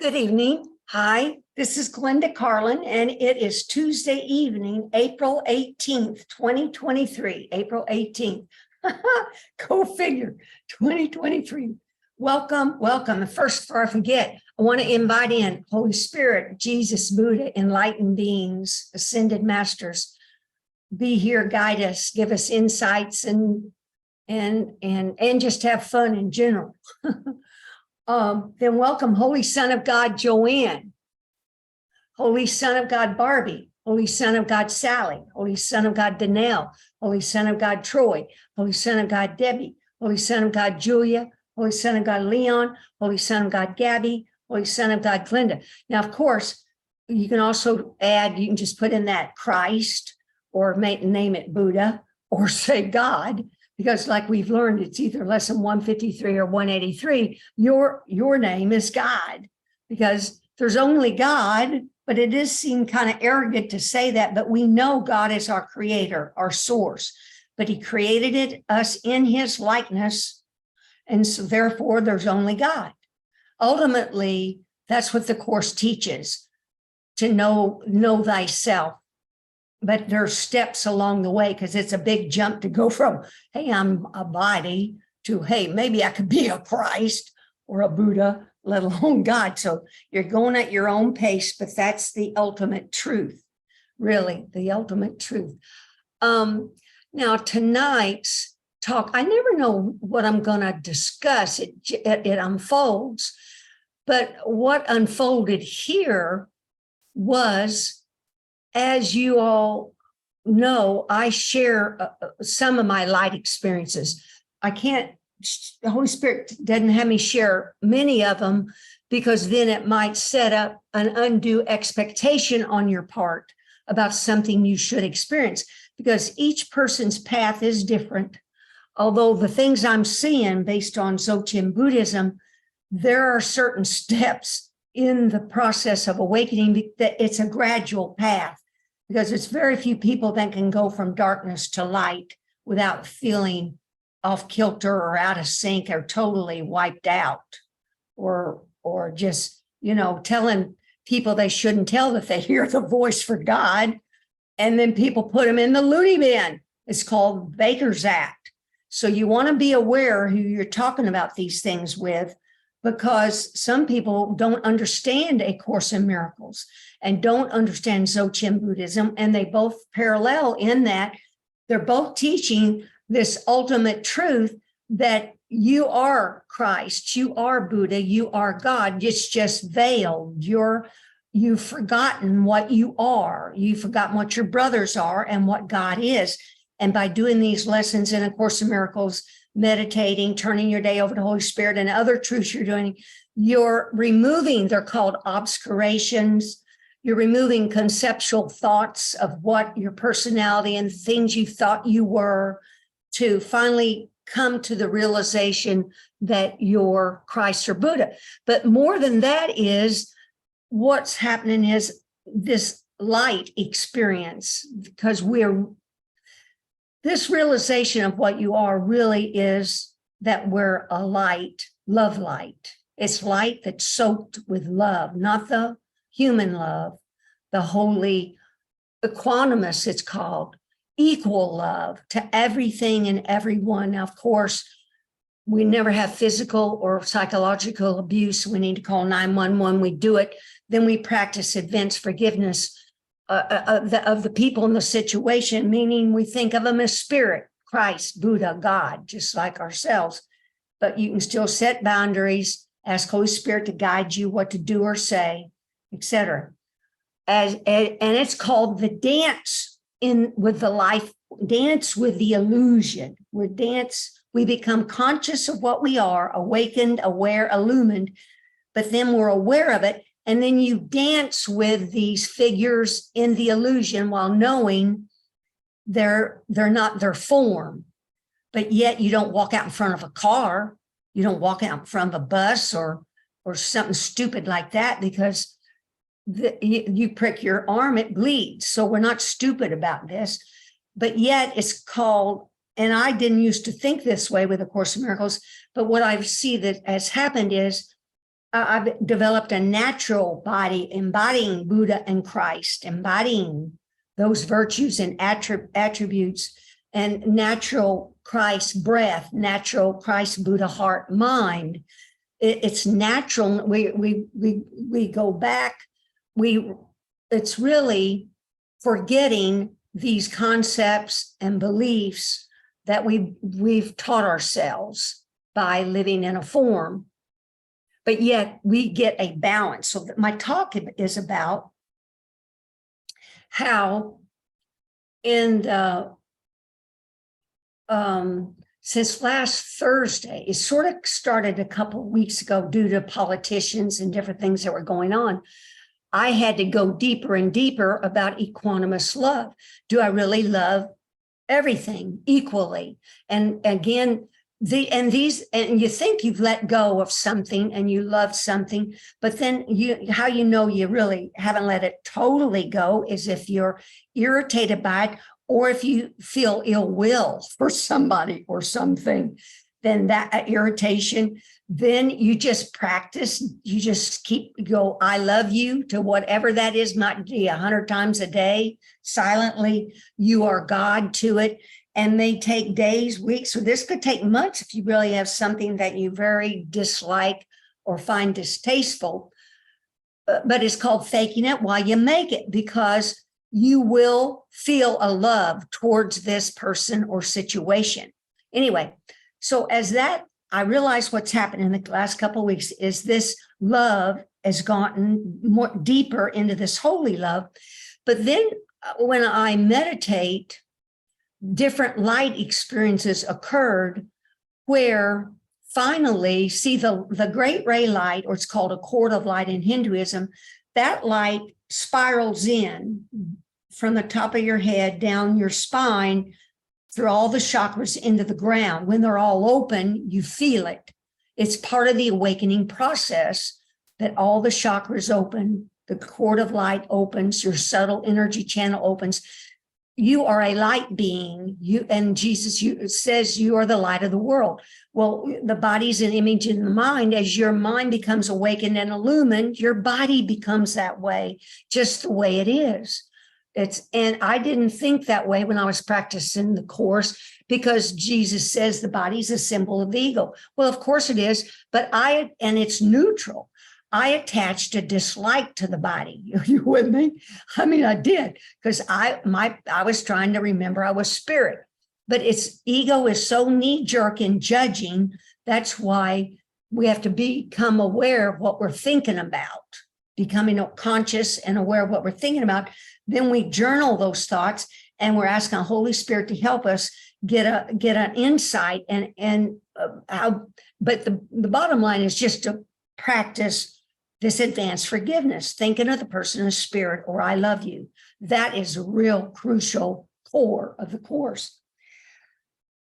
Good evening. Hi, this is Glenda Carlin, and it is Tuesday evening, April 18th, 2023. April 18th. Go figure, 2023. Welcome, welcome. And first, before I forget, I want to invite in Holy Spirit, Jesus, Buddha, enlightened beings, ascended masters. Be here, guide us, give us insights, and just have fun in general. Then welcome Holy Son of God, Joanne, Holy Son of God, Barbie, Holy Son of God, Sally, Holy Son of God, Danelle, Holy Son of God, Troy, Holy Son of God, Debbie, Holy Son of God, Julia, Holy Son of God, Leon, Holy Son of God, Gabby, Holy Son of God, Glenda. Now, of course, you can also add, you can just put in that Christ or name it Buddha or say God. Because like we've learned, it's either lesson 153 or 183, your name is God, because there's only God, but it does seem kind of arrogant to say that, but we know God is our creator, our source, but he created us in his likeness. And so therefore there's only God. Ultimately, that's what the Course teaches, to know thyself. But there's steps along the way, because it's a big jump to go from, hey, I'm a body, to, hey, maybe I could be a Christ or a Buddha, let alone God. So you're going at your own pace, but that's the ultimate truth, really, the ultimate truth. Now, tonight's talk, I never know what I'm going to discuss. It unfolds, but what unfolded here was, as you all know, I share some of my light experiences. The Holy Spirit doesn't have me share many of them, because then it might set up an undue expectation on your part about something you should experience, because each person's path is different. Although the things I'm seeing based on Dzogchen Buddhism, there are certain steps in the process of awakening that it's a gradual path. Because it's very few people that can go from darkness to light without feeling off kilter or out of sync or totally wiped out, or just, telling people they shouldn't tell that they hear the voice for God. And then people put them in the loony bin. It's called Baker's Act. So you want to be aware who you're talking about these things with, because some people don't understand A Course in Miracles and don't understand Dzogchen Buddhism, and they both parallel in that they're both teaching this ultimate truth that you are Christ, you are Buddha, you are God. It's just veiled. You've forgotten what you are. You've forgotten what your brothers are and what God is. And by doing these lessons in A Course in Miracles, meditating, turning your day over to Holy Spirit, and other truths you're doing, you're removing, they're called obscurations. You're removing conceptual thoughts of what your personality and things you thought you were, to finally come to the realization that you're Christ or Buddha. But more than that is what's happening is this light experience, because this realization of what you are really is that we're a light, love light. It's light that's soaked with love, not the human love, the holy, equanimous, it's called, equal love to everything and everyone. Now, of course, we never have physical or psychological abuse. We need to call 911. We do it. Then we practice advanced forgiveness of the people in the situation, meaning we think of them as spirit, Christ, Buddha, God, just like ourselves. But you can still set boundaries, ask Holy Spirit to guide you what to do or say, etc. And it's called the dance with the life, dance with the illusion. We become conscious of what we are, awakened, aware, illumined, but then we're aware of it. And then you dance with these figures in the illusion while knowing they're not their form. But yet you don't walk out in front of a car. You don't walk out in front of a bus or something stupid like that, because you prick your arm, it bleeds. So we're not stupid about this. But yet it's called, and I didn't used to think this way with A Course in Miracles, but what I see that has happened is I've developed a natural body embodying Buddha and Christ, embodying those virtues and attributes, and natural Christ breath, natural Christ Buddha heart mind. It's natural. We go back. It's really forgetting these concepts and beliefs that we've taught ourselves by living in a form, but yet we get a balance. So my talk is about how in the since last Thursday, it sort of started a couple of weeks ago due to politicians and different things that were going on. I had to go deeper and deeper about equanimous love. Do I really love everything equally? And again, and you think you've let go of something and you love something, but then how you know you really haven't let it totally go is if you're irritated by it, or if you feel ill will for somebody or something, then that irritation, then you just practice, you just go, I love you to whatever that is, might be 100 times a day, silently, you are God to it. And they take days, weeks, or this could take months if you really have something that you very dislike or find distasteful. But it's called faking it while you make it, because you will feel a love towards this person or situation. Anyway, so as that, I realized what's happened in the last couple of weeks is this love has gotten more deeper into this holy love. But then when I meditate, different light experiences occurred where finally, see the great ray light, or it's called a cord of light in Hinduism, that light spirals in from the top of your head down your spine through all the chakras into the ground. When they're all open, you feel it. It's part of the awakening process that all the chakras open, the cord of light opens, your subtle energy channel opens. You are a light being. And Jesus says you are the light of the world. Well, the body's an image in the mind. As your mind becomes awakened and illumined, your body becomes that way, just the way it is. And I didn't think that way when I was practicing the course, because Jesus says the body's a symbol of the ego. Well, of course it is, and it's neutral. I attached a dislike to the body. Are you with me? I mean, I did, because I was trying to remember I was spirit, but ego is so knee-jerk in judging. That's why we have to become aware of what we're thinking about, becoming conscious and aware of what we're thinking about. Then we journal those thoughts, and we're asking the Holy Spirit to help us get an insight and how. But the bottom line is just to practice this advanced forgiveness, thinking of the person as spirit, or I love you. That is a real crucial core of the course.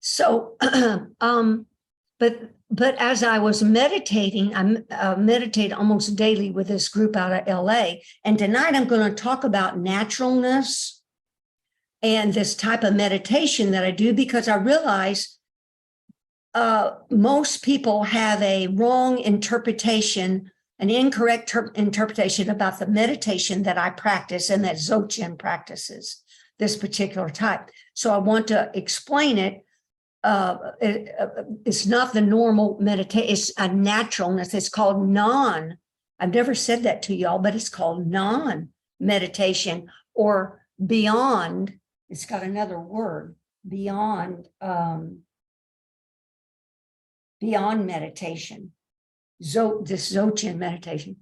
So, but as I was meditating, I meditate almost daily with this group out of LA. And tonight I'm going to talk about naturalness and this type of meditation that I do, because I realize most people have a wrong interpretation, an incorrect interpretation about the meditation that I practice and that Dzogchen practices, this particular type. So I want to explain it. It's not the normal meditation, it's a naturalness. It's called I've never said that to y'all, but it's called non-meditation, or beyond. It's got another word, beyond meditation. This Dzogchen meditation.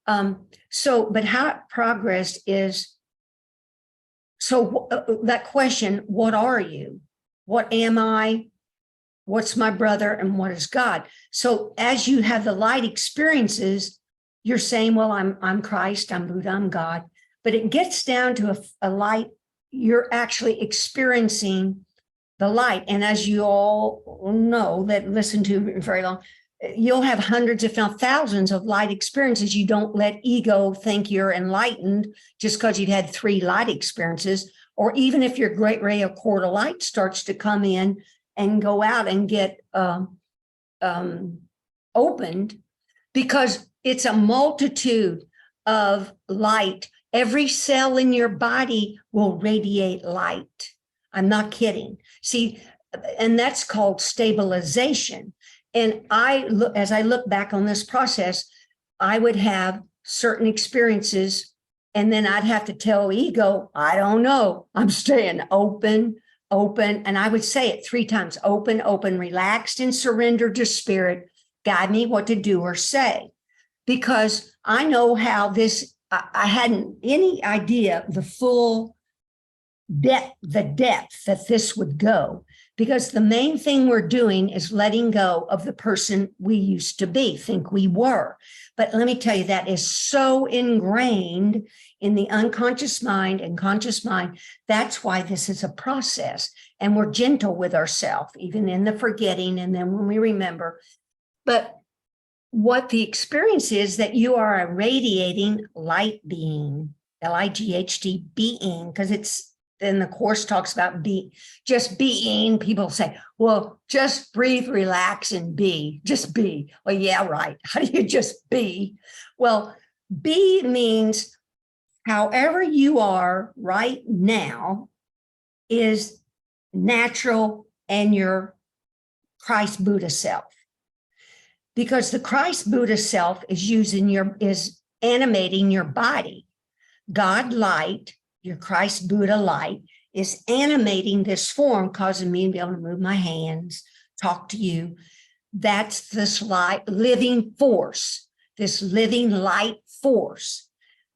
But how it progressed is, that question, what are you? What am I? What's my brother? And what is God? So as you have the light experiences, you're saying, well, I'm Christ, I'm Buddha, I'm God. But it gets down to a light, you're actually experiencing the light. And as you all know that listen to very long, you'll have hundreds, if not thousands, of light experiences. You don't let ego think you're enlightened just because you've had 3 light experiences. Or even if your great ray of cord of light starts to come in and go out and get opened, because it's a multitude of light. Every cell in your body will radiate light. I'm not kidding. See, and that's called stabilization. And as I look back on this process, I would have certain experiences, and then I'd have to tell ego, I don't know. I'm staying open, open. And I would say it 3 times, open, open, relaxed and surrendered to spirit. Guide me what to do or say. Because I know how this, I hadn't any idea the full depth that this would go. Because the main thing we're doing is letting go of the person we used to be, think we were. But let me tell you, that is so ingrained in the unconscious mind and conscious mind. That's why this is a process. And we're gentle with ourselves, even in the forgetting and then when we remember. But what the experience is that you are a radiating light being, L-I-G-H-T, being, because it's, then the Course talks about just being. People say, well, just breathe, relax, and be. Just be. Well, yeah, right. How do you just be? Well, be means however you are right now is natural and your Christ Buddha self. Because the Christ Buddha self is animating your body. God light, your Christ Buddha light, is animating this form, causing me to be able to move my hands, talk to you. That's this light, living force, this living light force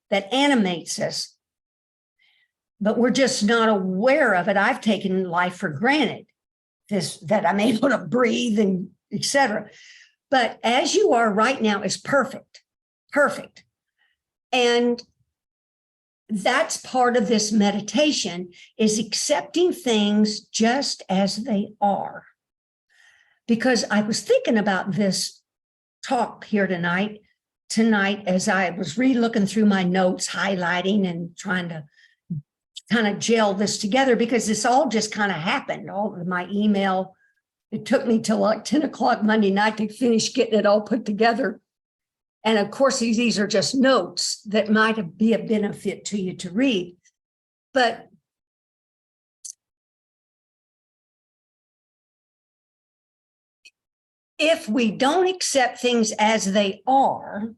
that animates us. But we're just not aware of it. I've taken life for granted, that I'm able to breathe and etc. But as you are right now is perfect, perfect. And that's part of this meditation, is accepting things just as they are. Because I was thinking about this talk here tonight as I was re-looking through my notes, highlighting and trying to kind of gel this together, because this all just kind of happened. All of my email, it took me till like 10 o'clock Monday night to finish getting it all put together. And of course, these are just notes that might be a benefit to you to read. But if we don't accept things as they are,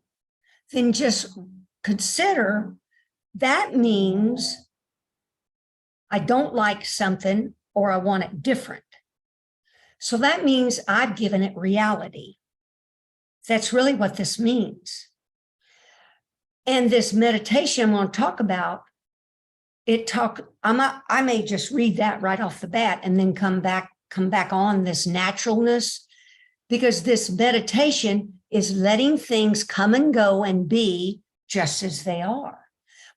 then just consider that means I don't like something or I want it different. So that means I've given it reality. That's really what this means. And this meditation I want to talk about, I may just read that right off the bat and then come back on this naturalness, because this meditation is letting things come and go and be just as they are,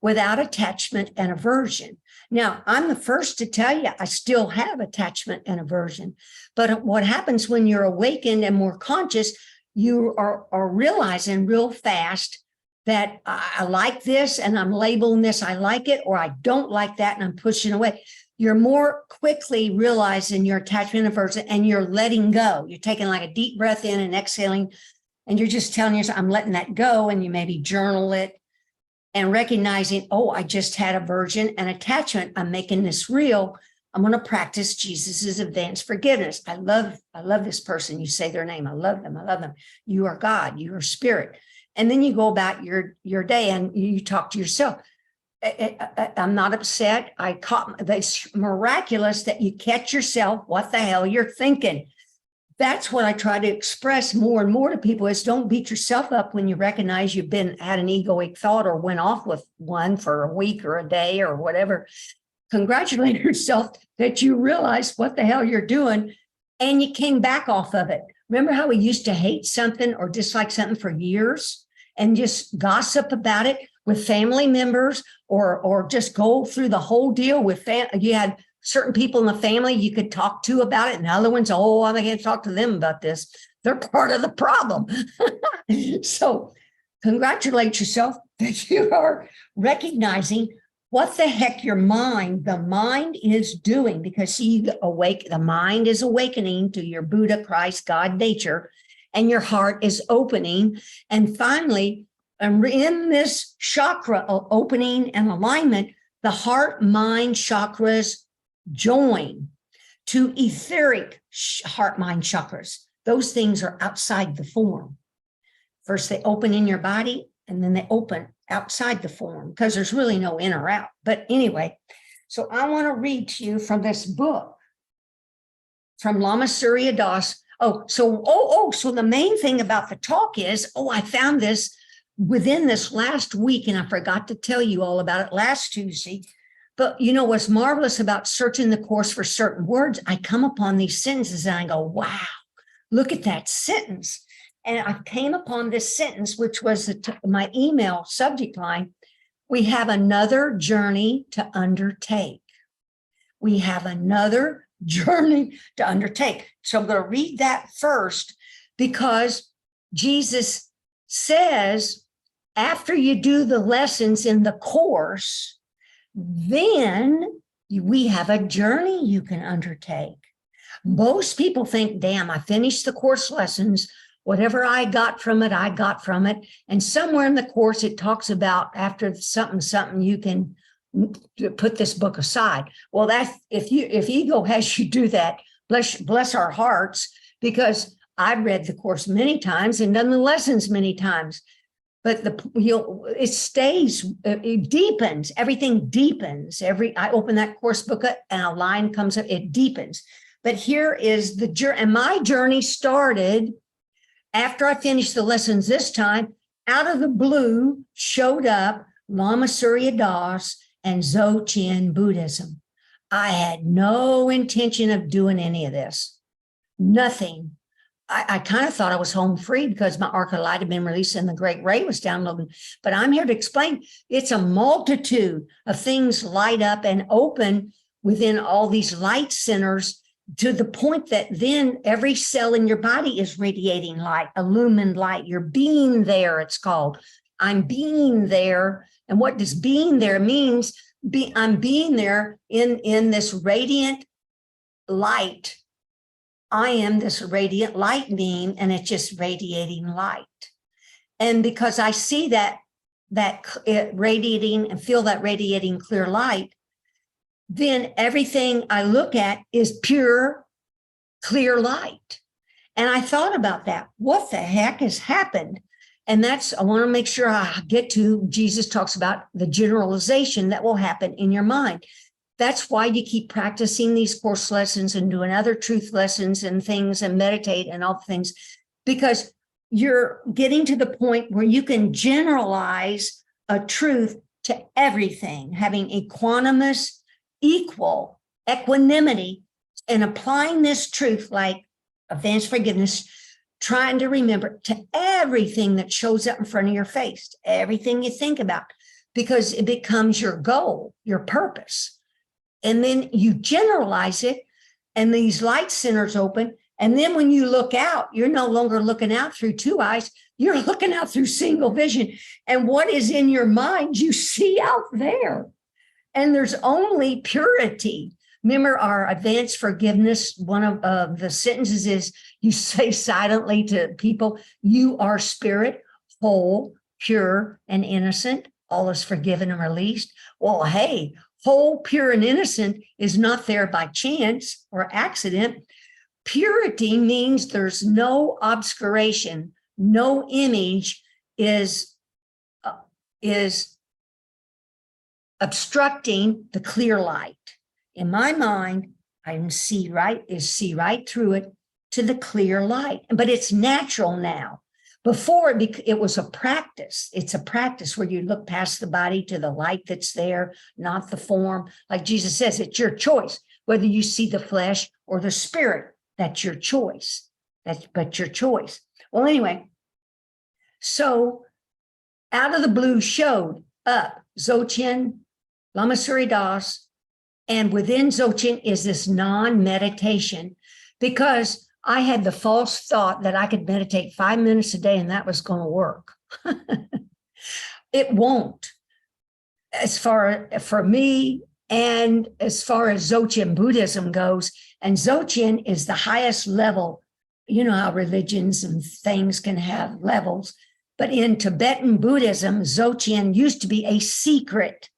without attachment and aversion. Now, I'm the first to tell you, I still have attachment and aversion. But what happens when you're awakened and more conscious, you are realizing real fast that I like this and I'm labeling this, I like it, or I don't like that and I'm pushing away. You're more quickly realizing your attachment and aversion, and you're letting go. You're taking like a deep breath in and exhaling, and you're just telling yourself, I'm letting that go. And you maybe journal it and recognizing, oh, I just had aversion and attachment. I'm making this real. I'm going to practice Jesus's advanced forgiveness. I love this person. You say their name. I love them. I love them. You are God. You are spirit. And then you go about your day and you talk to yourself. I'm not upset. It's miraculous that you catch yourself. What the hell you're thinking? That's what I try to express more and more to people, is don't beat yourself up when you recognize you've had an egoic thought or went off with one for a week or a day or whatever. Congratulate yourself that you realized what the hell you're doing and you came back off of it. Remember how we used to hate something or dislike something for years and just gossip about it with family members, or just go through the whole deal with you had certain people in the family you could talk to about it, and other ones, oh, I can't talk to them about this. They're part of the problem. So congratulate yourself that you are recognizing what the heck the mind is doing, because the mind is awakening to your Buddha, Christ, God nature. and your heart is opening. And finally, in this chakra opening and alignment, the heart mind chakras join to etheric heart mind chakras. Those things are outside the form. First, they open in your body, and then they open outside the form because there's really no in or out. But anyway, so I want to read to you from this book from Lama Surya Das. So the main thing about the talk is, I found this within this last week, and I forgot to tell you all about it last Tuesday. But you know what's marvelous about searching the Course for certain words? I come upon these sentences and I go, wow, look at that sentence. And I came upon this sentence, which was my email subject line. We have another journey to undertake. We have another journey to undertake. So I'm going to read that first, because Jesus says, after you do the lessons in the Course, then we have a journey you can undertake. Most people think, damn, I finished the Course lessons. Whatever I got from it, I got from it. And somewhere in the Course, it talks about after something, you can put this book aside. Well, that's if ego has you do that, bless our hearts, because I've read the Course many times and done the lessons many times. But it stays, it deepens, everything deepens. I open that Course book up and a line comes up, it deepens. But here is the journey, and my journey started after I finished the lessons this time. Out of the blue showed up Lama Surya Das and Dzogchen Buddhism. I had no intention of doing any of this, nothing. I kind of thought I was home free because my Arc of Light had been released and the Great Ray was downloading. But I'm here to explain it's a multitude of things light up and open within all these light centers, to the point that then every cell in your body is radiating light, illumined light. You're being there, it's called. I'm being there. And what does being there means? I'm being there in this radiant light. I am this radiant light being, and it's just radiating light. And because I see that it radiating and feel that radiating clear light, then everything I look at is pure, clear light. And I thought about that. What the heck has happened? And I want to make sure I get to, Jesus talks about the generalization that will happen in your mind. That's why you keep practicing these Course lessons and doing other truth lessons and things and meditate and all the things, because you're getting to the point where you can generalize a truth to everything, having equanimous, equal equanimity, and applying this truth like advanced forgiveness, trying to remember to everything that shows up in front of your face, everything you think about, because it becomes your goal, your purpose. And then you generalize it, and these light centers open. And then when you look out, you're no longer looking out through two eyes, you're looking out through single vision. And what is in your mind, you see out there. And there's only purity. Remember our advanced forgiveness, one of the sentences is, you say silently to people, you are spirit, whole, pure, and innocent. All is forgiven and released. Well, hey, whole, pure, and innocent is not there by chance or accident. Purity means there's no obscuration, no image is obstructing the clear light. In my mind, I can see right through it to the clear light. But it's natural now. Before, it was a practice. It's a practice where you look past the body to the light that's there, not the form. Like Jesus says, it's your choice, whether you see the flesh or the spirit. That's your choice. But your choice. Well, anyway, so out of the blue showed up Dzogchen, Lama Surya Das, and within Dzogchen is this non-meditation, because I had the false thought that I could meditate 5 minutes a day and that was going to work. It won't. For me, and as far as Dzogchen Buddhism goes, and Dzogchen is the highest level you know how religions and things can have levels, but in Tibetan Buddhism, Dzogchen used to be a secret,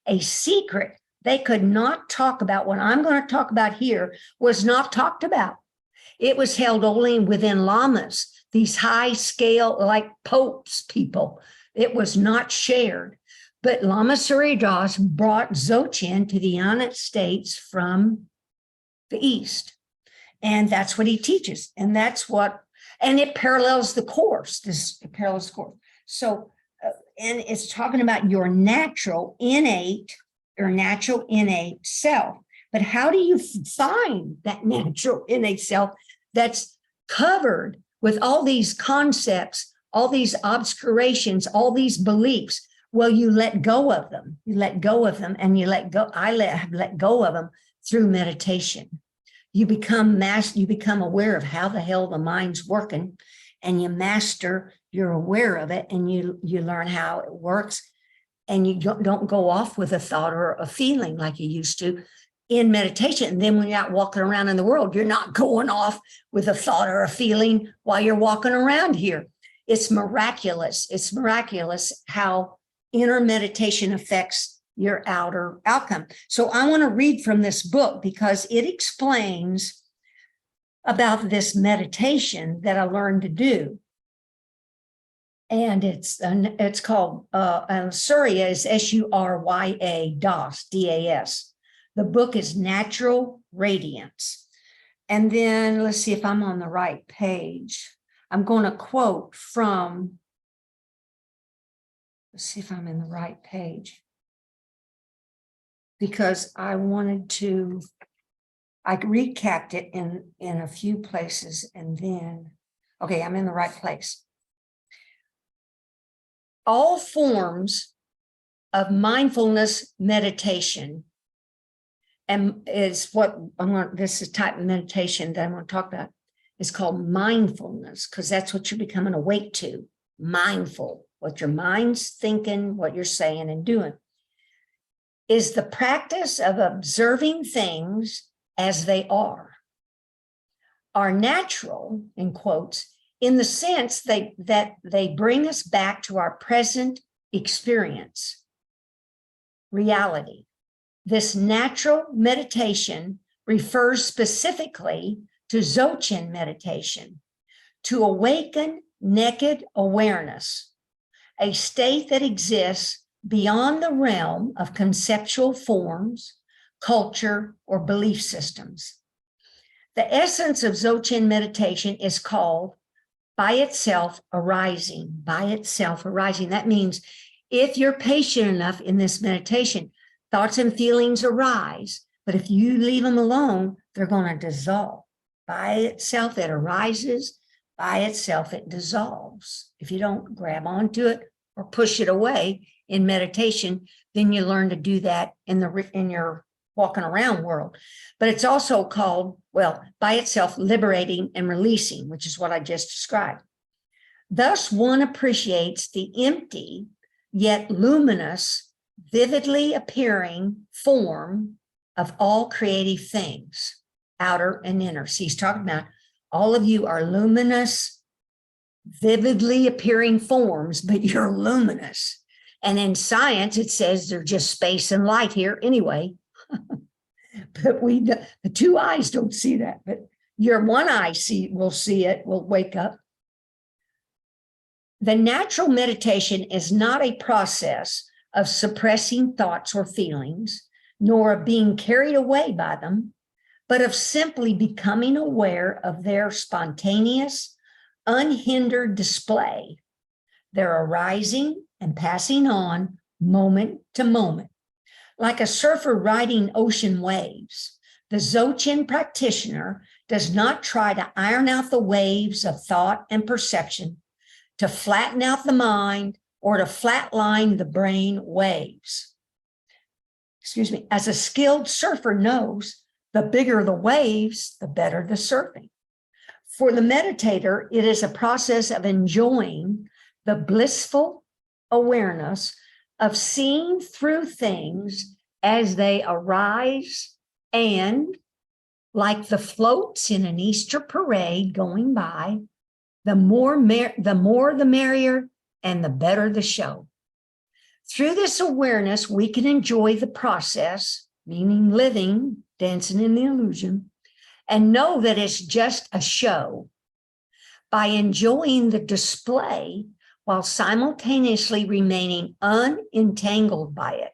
a secret. They could not talk about what I'm going to talk about here was not talked about. It was held only within lamas, these high scale, like popes people. It was not shared. But Lama Surya Das brought Dzogchen to the United States from the East. And that's what he teaches. And that's what, and it parallels the course. It parallels the course. So, and it's talking about your natural innate self. But how do you find that natural innate self that's covered with all these concepts, all these obscurations, all these beliefs? Well, you let go of them. You let go of them, and you let go. Have let go of them through meditation. You become aware of how the hell the mind's working, and you master. You're aware of it, and you learn how it works, and you don't go off with a thought or a feeling like you used to in meditation. And then when you're out walking around in the world, you're not going off with a thought or a feeling while you're walking around here. It's miraculous. It's miraculous how inner meditation affects your outer outcome. So I want to read from this book because it explains about this meditation that I learned to do. And it's called Surya is Surya Das, D-A-S. The book is Natural Radiance. And then let's see if I'm on the right page. I'm going to quote from, let's see if I'm in the right page. Because I recapped it in a few places, and then, okay, I'm in the right place. All forms of mindfulness meditation, and is what this is type of meditation that I'm going to talk about, is called mindfulness, because that's what you're becoming awake to, mindful, what your mind's thinking, what you're saying and doing, is the practice of observing things as they are natural, in quotes, in the sense that they bring us back to our present experience, reality. This natural meditation refers specifically to Dzogchen meditation, to awaken naked awareness, a state that exists beyond the realm of conceptual forms, culture, or belief systems. The essence of Dzogchen meditation is called by itself arising, by itself arising. That means if you're patient enough in this meditation, thoughts and feelings arise, but if you leave them alone, they're going to dissolve. By itself, it arises. By itself, it dissolves. If you don't grab onto it or push it away in meditation, then you learn to do that in your walking around world. But it's also called, well, by itself, liberating and releasing, which is what I just described. Thus, one appreciates the empty yet luminous, vividly appearing form of all creative things, outer and inner. See, he's talking about all of you are luminous, vividly appearing forms, but you're luminous. And in science, it says they're just space and light here anyway. But the two eyes don't see that, but your one eye will see it, will wake up. The natural meditation is not a process of suppressing thoughts or feelings, nor of being carried away by them, but of simply becoming aware of their spontaneous, unhindered display, their arising and passing on moment to moment. Like a surfer riding ocean waves, the Dzogchen practitioner does not try to iron out the waves of thought and perception, to flatten out the mind, or to flatline the brain waves. As a skilled surfer knows, the bigger the waves, the better the surfing. For the meditator, it is a process of enjoying the blissful awareness of seeing through things as they arise and Like the floats in an Easter parade going by, the more the merrier and the better the show. Through this awareness, we can enjoy the process, meaning living, dancing in the illusion, and know that it's just a show. By enjoying the display while simultaneously remaining unentangled by it.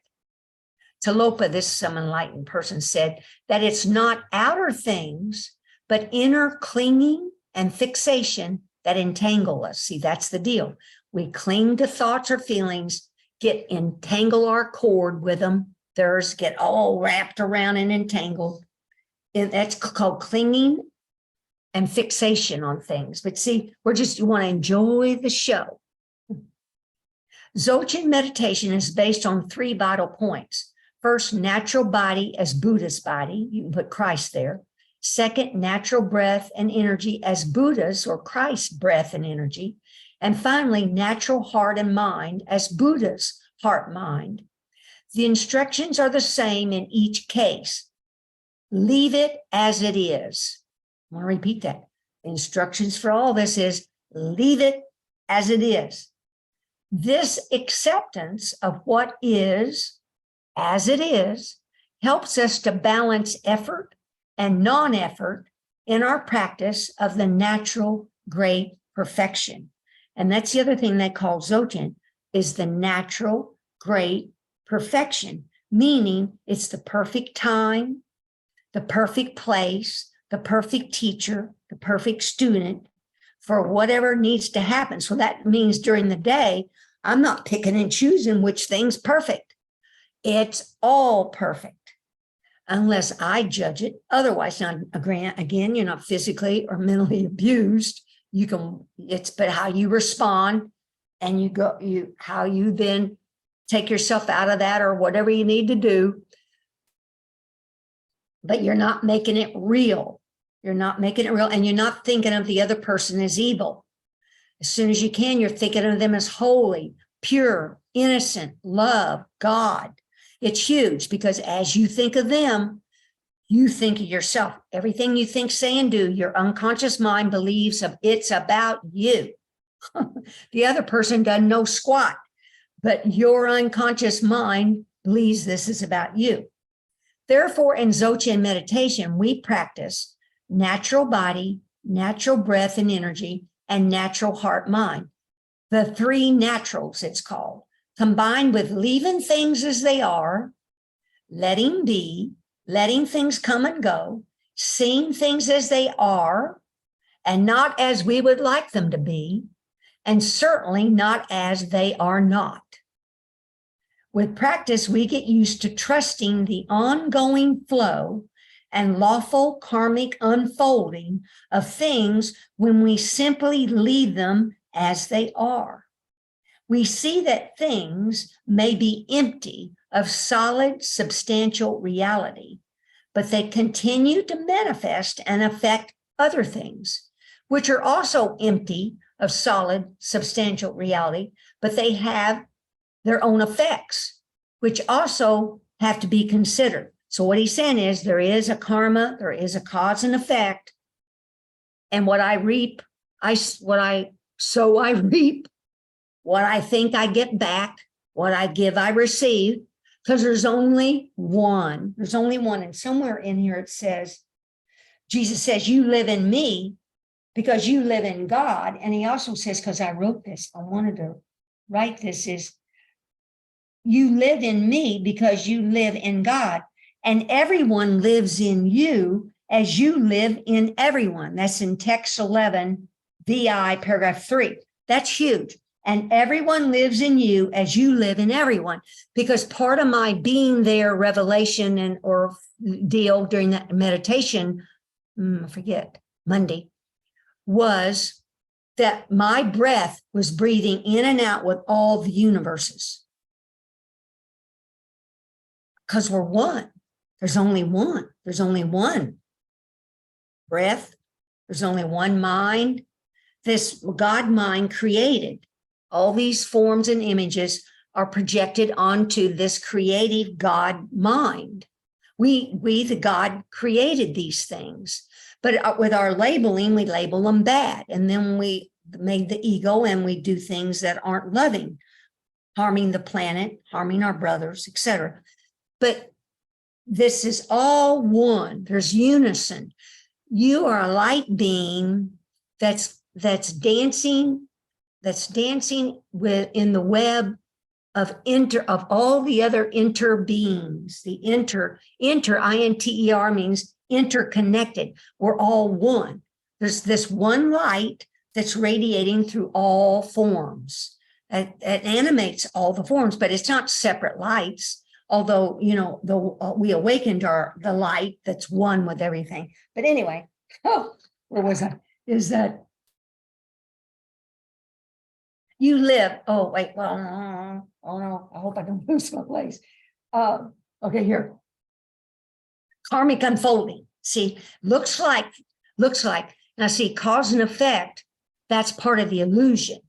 Talopa, this some enlightened person, said that it's not outer things, but inner clinging and fixation that entangle us. See, that's the deal. We cling to thoughts or feelings, entangle our cord with them. Theirs get all wrapped around and entangled. And that's called clinging and fixation on things. But see, you want to enjoy the show. Dzogchen meditation is based on 3 vital points. First, natural body as Buddha's body. You can put Christ there. Second, natural breath and energy as Buddha's or Christ's breath and energy. And finally, natural heart and mind as Buddha's heart mind. The instructions are the same in each case. Leave it as it is. I want to repeat that. The instructions for all this is leave it as it is. This acceptance of what is as it is helps us to balance effort and non-effort in our practice of the natural great perfection. And that's the other thing they call Dzogchen, is the natural great perfection, meaning it's the perfect time, the perfect place, the perfect teacher, the perfect student for whatever needs to happen. So that means during the day, I'm not picking and choosing which thing's perfect. It's all perfect unless I judge it. Otherwise, now, again, you're not physically or mentally abused. But how you respond and how you then take yourself out of that or whatever you need to do. But you're not making it real. You're not making it real. And you're not thinking of the other person as evil. As soon as you can, you're thinking of them as holy, pure, innocent, love, God. It's huge because as you think of them, you think of yourself. Everything you think, say, and do, your unconscious mind believes it's about you. The other person doesn't know squat, but your unconscious mind believes this is about you. Therefore, in Dzogchen meditation, we practice natural body, natural breath and energy, and natural heart mind. The 3 naturals, it's called, combined with leaving things as they are, letting be, letting things come and go, seeing things as they are, and not as we would like them to be, and certainly not as they are not. With practice, we get used to trusting the ongoing flow and lawful karmic unfolding of things when we simply leave them as they are. We see that things may be empty of solid, substantial reality, but they continue to manifest and affect other things, which are also empty of solid, substantial reality, but they have their own effects, which also have to be considered. So what he's saying is there is a karma, there is a cause and effect, and what I reap, what I sow, I reap. What I think I get back, what I give, I receive, because there's only one. There's only one. And somewhere in here it says, Jesus says, you live in me because you live in God. And he also says, because I wrote this, I wanted to write this, is you live in me because you live in God. And everyone lives in you as you live in everyone. That's in text 11, VI, paragraph 3. That's huge. And everyone lives in you as you live in everyone, because part of my being there revelation or deal during that meditation, I forget, Monday, was that my breath was breathing in and out with all the universes. Because we're one. There's only one. There's only one breath. There's only one mind. This God mind created. All these forms and images are projected onto this creative God mind, We, the God created these things, but with our labeling, we label them bad. And then we made the ego and we do things that aren't loving, harming the planet, harming our brothers, etc. But this is all one. There's unison. You are a light being that's dancing in the web of all the other interbeings. The inter I-N-T-E-R means interconnected. We're all one. There's this one light that's radiating through all forms. It animates all the forms, but it's not separate lights. Although, we awakened the light that's one with everything. But anyway, where was I? Is that you live? Oh, wait, well, oh no, I hope I don't lose my place. Okay, here. Karmic unfolding. See, looks like, now see, cause and effect, that's part of the illusion.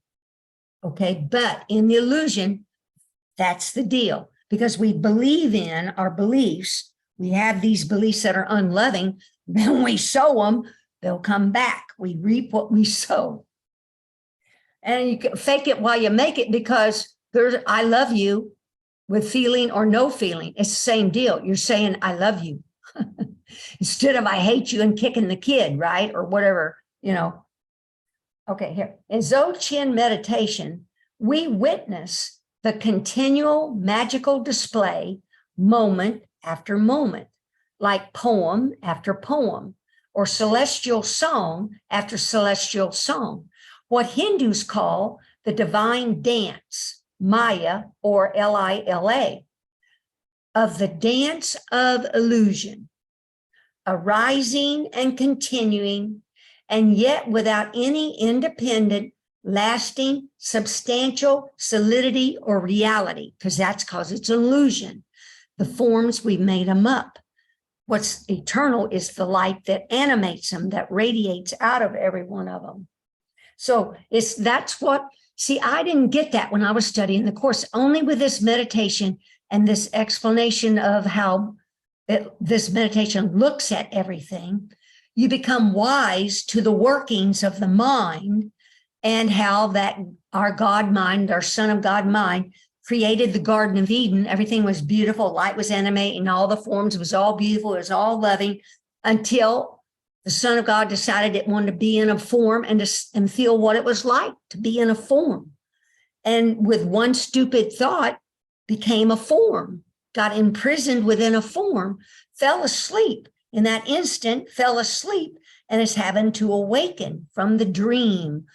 Okay, but in the illusion, that's the deal. Because we believe in our beliefs, we have these beliefs that are unloving, then we sow them, they'll come back. We reap what we sow. And you can fake it while you make it, because there's I love you with feeling or no feeling. It's the same deal. You're saying I love you instead of I hate you and kicking the kid, right? Or whatever, Okay, here. In Dzogchen meditation, we witness the continual magical display moment after moment, like poem after poem, or celestial song after celestial song, what Hindus call the divine dance, Maya or Lila, of the dance of illusion, arising and continuing, and yet without any independent, lasting, substantial solidity or reality, because it's an illusion. The forms, we made them up. What's eternal is the light that animates them, that radiates out of every one of them. So I didn't get that when I was studying the course. Only with this meditation and this explanation of how this meditation looks at everything, you become wise to the workings of the mind and how that our God mind, our Son of God mind, created the Garden of Eden. Everything was beautiful. Light was animating, all the forms. It was all beautiful. It was all loving, until the Son of God decided it wanted to be in a form and feel what it was like to be in a form. And with one stupid thought, became a form, got imprisoned within a form, fell asleep. In that instant, fell asleep, and is having to awaken from the dream,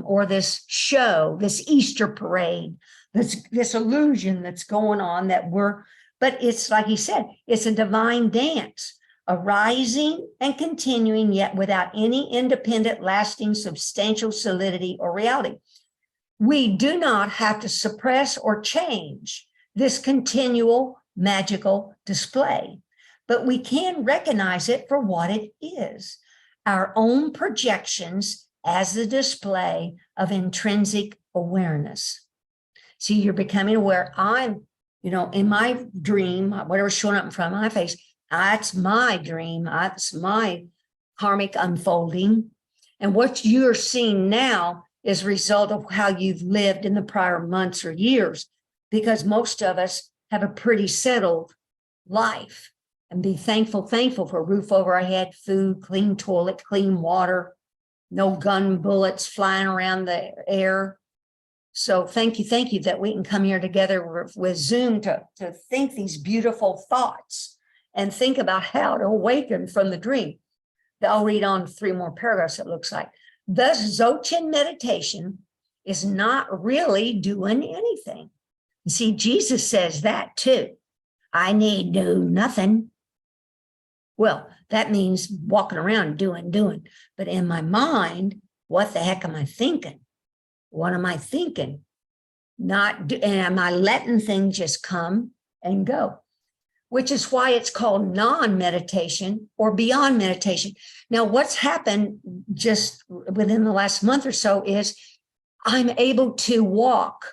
or this show, this Easter parade, this illusion that's going on but it's like he said, it's a divine dance, arising and continuing, yet without any independent, lasting, substantial solidity or reality. We do not have to suppress or change this continual magical display, but we can recognize it for what it is, our own projections as the display of intrinsic awareness. See, you're becoming aware. I'm, in my dream, whatever's showing up in front of my face, that's my dream. That's my karmic unfolding. And what you're seeing now is a result of how you've lived in the prior months or years, because most of us have a pretty settled life. And be thankful for a roof over our head, food, clean toilet, clean water, no gun bullets flying around the air. So thank you that we can come here together with Zoom to think these beautiful thoughts and think about how to awaken from the dream. I'll read on 3 more paragraphs, it looks like. Thus, Dzogchen meditation is not really doing anything. You see, Jesus says that too. I need do nothing. Well, that means walking around doing. But in my mind, what the heck am I thinking? What am I thinking? And am I letting things just come and go? Which is why it's called non-meditation or beyond meditation. Now, what's happened just within the last month or so is I'm able to walk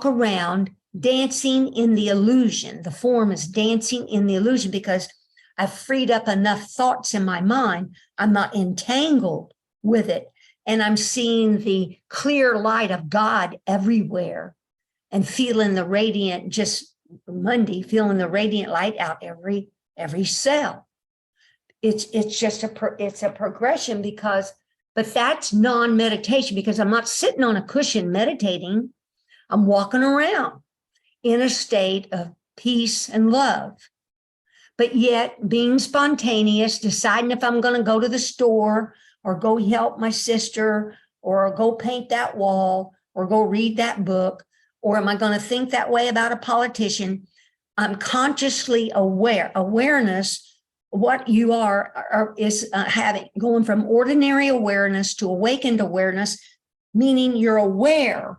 around dancing in the illusion. The form is dancing in the illusion because I've freed up enough thoughts in my mind. I'm not entangled with it. And I'm seeing the clear light of God everywhere and feeling the radiant, just Monday, feeling the radiant light out every cell. It's just it's a progression but that's non-meditation because I'm not sitting on a cushion meditating. I'm walking around in a state of peace and love, but yet being spontaneous, deciding if I'm going to go to the store or go help my sister or go paint that wall or go read that book, or am I going to think that way about a politician? I'm consciously aware. Awareness, what you is having, going from ordinary awareness to awakened awareness, meaning you're aware,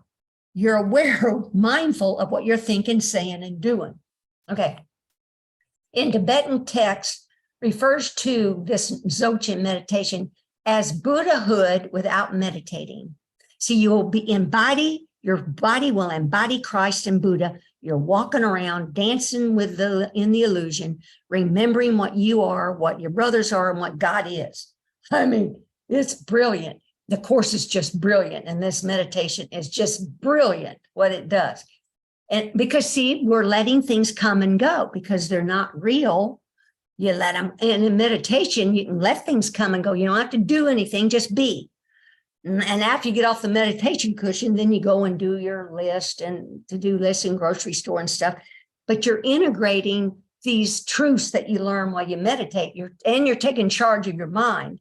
mindful of what you're thinking, saying, and doing. Okay. In Tibetan text refers to this Dzogchen meditation as Buddhahood without meditating. See, you will your body will embody Christ and Buddha. You're walking around, dancing in the illusion, remembering what you are, what your brothers are, and what God is. I mean, it's brilliant. The course is just brilliant. And this meditation is just brilliant what it does. And because, see, we're letting things come and go because they're not real. You let them, and in meditation, you can let things come and go. You don't have to do anything, just be. And after you get off the meditation cushion, then you go and do your list and to-do list and grocery store and stuff. But you're integrating these truths that you learn while you meditate. You're taking charge of your mind.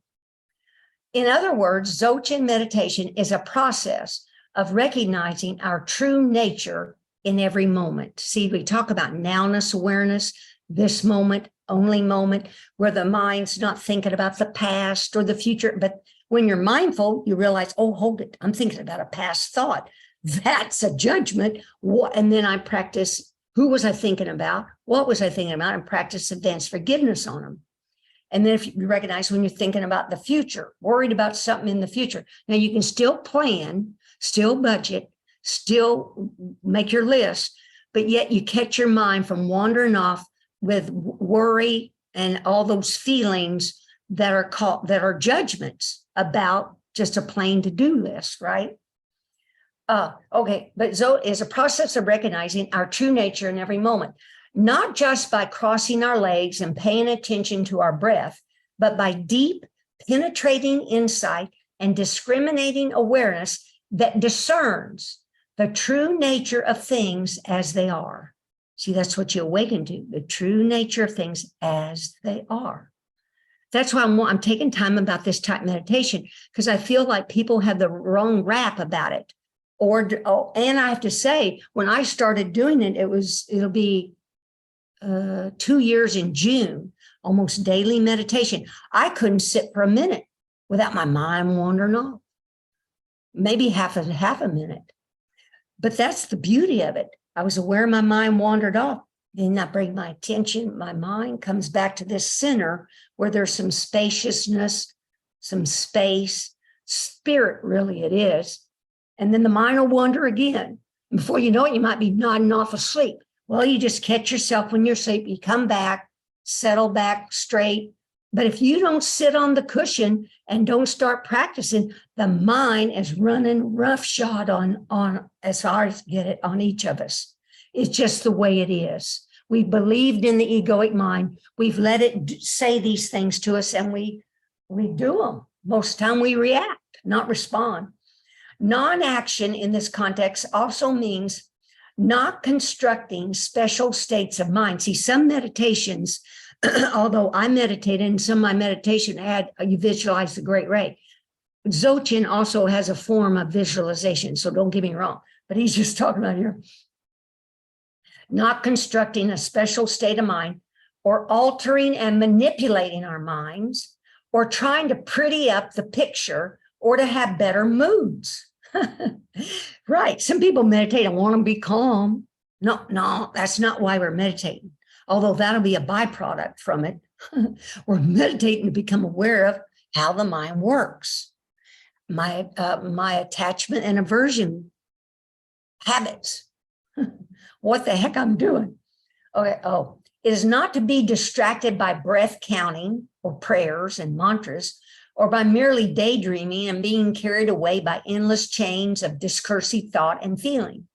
In other words, Dzogchen meditation is a process of recognizing our true nature in every moment. See, we talk about nowness awareness, this moment, only moment, where the mind's not thinking about the past or the future. But when you're mindful, you realize, oh, hold it, I'm thinking about a past thought. That's a judgment. And then I practice, who was I thinking about? What was I thinking about? And practice advanced forgiveness on them. And then if you recognize when you're thinking about the future, worried about something in the future, now you can still plan, still budget, still make your list, but yet you catch your mind from wandering off with worry and all those feelings that are judgments about just a plain to-do list, right? Okay, but Zo is a process of recognizing our true nature in every moment, not just by crossing our legs and paying attention to our breath, but by deep, penetrating insight and discriminating awareness that discerns the true nature of things as they are. See, that's what you awaken to, the true nature of things as they are. That's why I'm taking time about this type of meditation, because I feel like people have the wrong rap about it. And I have to say, when I started doing it, it'll be 2 years in June, almost daily meditation. I couldn't sit for a minute without my mind wandering off, maybe half a minute. But that's the beauty of it. I was aware my mind wandered off. Then I bring my attention, my mind comes back to this center where there's some spaciousness, some space, spirit, really it is. And then the mind will wander again. And before you know it, you might be nodding off asleep. Well, you just catch yourself when you're asleep, you come back, settle back straight. But if you don't sit on the cushion and don't start practicing, the mind is running roughshod on as far as get it on each of us. It's just the way it is. We believed in the egoic mind. We've let it say these things to us, and we do them. Most of the time we react, not respond. Non-action in this context also means not constructing special states of mind. See, some meditations, although I meditated and some of my meditation you visualize the great ray. Dzogchen also has a form of visualization, so don't get me wrong, but he's just talking about here. Not constructing a special state of mind or altering and manipulating our minds or trying to pretty up the picture or to have better moods. Right. Some people meditate and want to be calm. No, that's not why we're meditating. Although that'll be a byproduct from it. We're meditating to become aware of how the mind works. My attachment and aversion habits. what the heck I'm doing. Okay. Oh, it is not to be distracted by breath counting or prayers and mantras, or by merely daydreaming and being carried away by endless chains of discursive thought and feeling.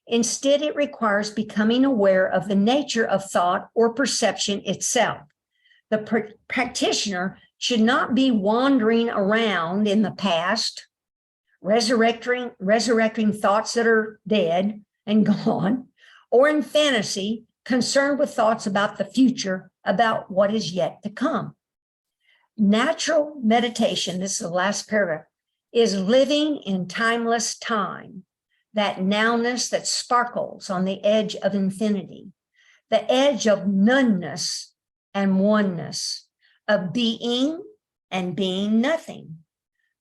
Instead, it requires becoming aware of the nature of thought or perception itself. The practitioner should not be wandering around in the past, resurrecting thoughts that are dead and gone, or in fantasy, concerned with thoughts about the future, about what is yet to come. Natural meditation, this is the last paragraph, is living in timeless time, that nowness that sparkles on the edge of infinity, the edge of noneness and oneness, of being and being nothing,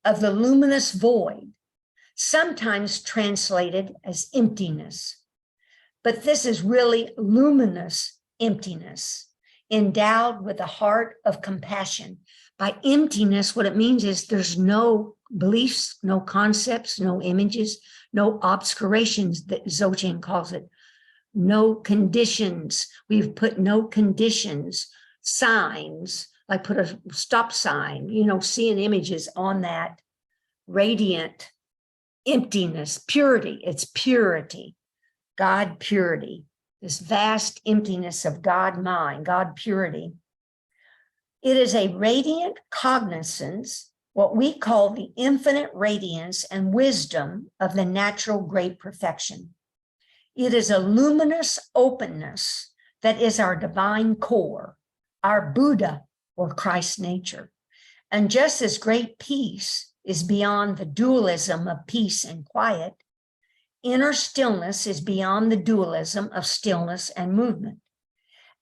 of the luminous void, sometimes translated as emptiness. But this is really luminous emptiness, endowed with a heart of compassion. By emptiness, what it means is there's no beliefs, no concepts, no images, no obscurations, that Dzogchen calls it, no conditions. We've put no conditions, signs, like put a stop sign, seeing images on that radiant emptiness, purity. It's purity, God purity, this vast emptiness of God mind, God purity. It is a radiant cognizance, what we call the infinite radiance and wisdom of the natural great perfection. It is a luminous openness that is our divine core, our Buddha or Christ nature. And just as great peace is beyond the dualism of peace and quiet, inner stillness is beyond the dualism of stillness and movement.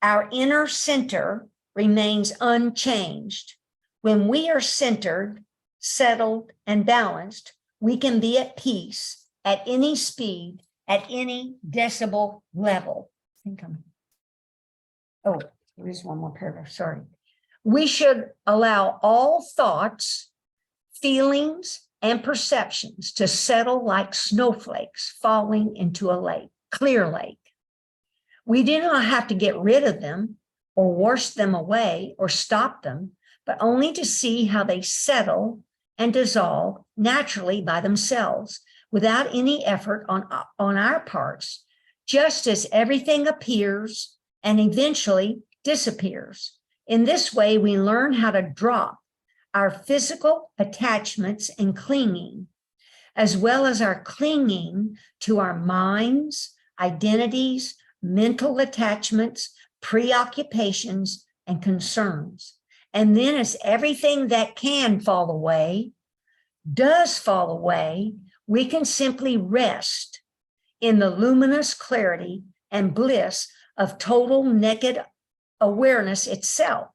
Our inner center remains unchanged. When we are centered, settled, and balanced, we can be at peace at any speed, at any decibel level. Oh, there is one more paragraph, sorry. We should allow all thoughts, feelings, and perceptions to settle like snowflakes falling into a lake, clear lake. We do not have to get rid of them or wash them away or stop them, but only to see how they settle and dissolve naturally by themselves without any effort on our parts, just as everything appears and eventually disappears. In this way, we learn how to drop our physical attachments and clinging, as well as our clinging to our minds, identities, mental attachments, preoccupations, and concerns. And then as everything that can fall away does fall away, we can simply rest in the luminous clarity and bliss of total naked awareness itself,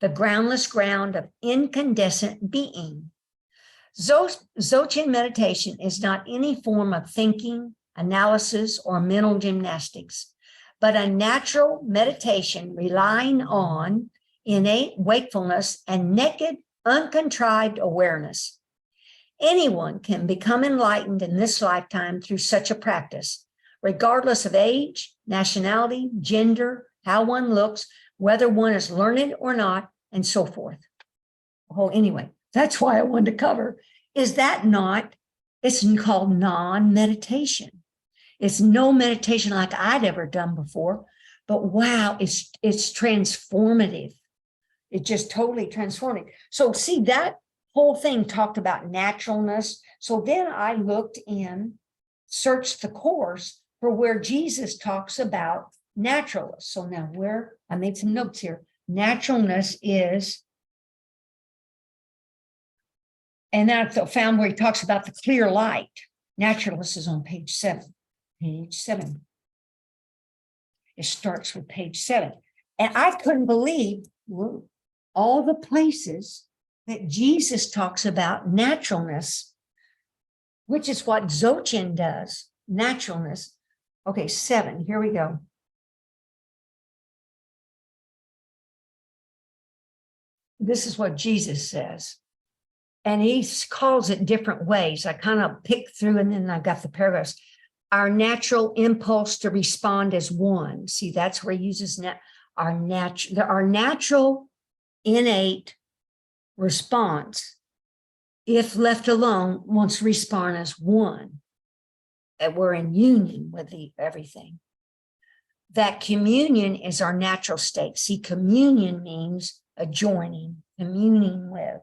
the groundless ground of incandescent being. Dzogchen meditation is not any form of thinking, analysis, or mental gymnastics, but a natural meditation relying on innate wakefulness and naked, uncontrived awareness. Anyone can become enlightened in this lifetime through such a practice, regardless of age, nationality, gender, how one looks, whether one is learned or not, and so forth. Oh, anyway, that's why I wanted to cover. Is that not, it's called non-meditation. It's no meditation like I'd ever done before, but wow, it's transformative. It's just totally transforming. So see, that whole thing talked about naturalness. So then I searched the course for where Jesus talks about naturalness. So now I made some notes here. Naturalness is, and then I found where he talks about the clear light. Naturalness is on page 7. Page 7. It starts with page 7. And I couldn't believe all the places that Jesus talks about naturalness, which is what Dzogchen does, naturalness. Okay, 7, here we go. This is what Jesus says. And he calls it different ways. I kind of picked through and then I got the paragraphs. our natural impulse to respond as one. See, that's where he uses our natural innate response, if left alone, wants to respond as one. That we're in union with everything. That communion is our natural state. See, communion means a joining, communing with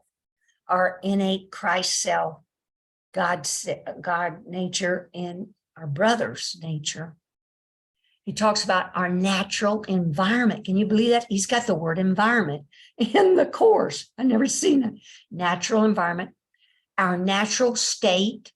our innate Christ self, God nature, and our brother's nature. He talks about our natural environment. Can you believe that? He's got the word environment in the course. I've never seen it. Natural environment, our natural state,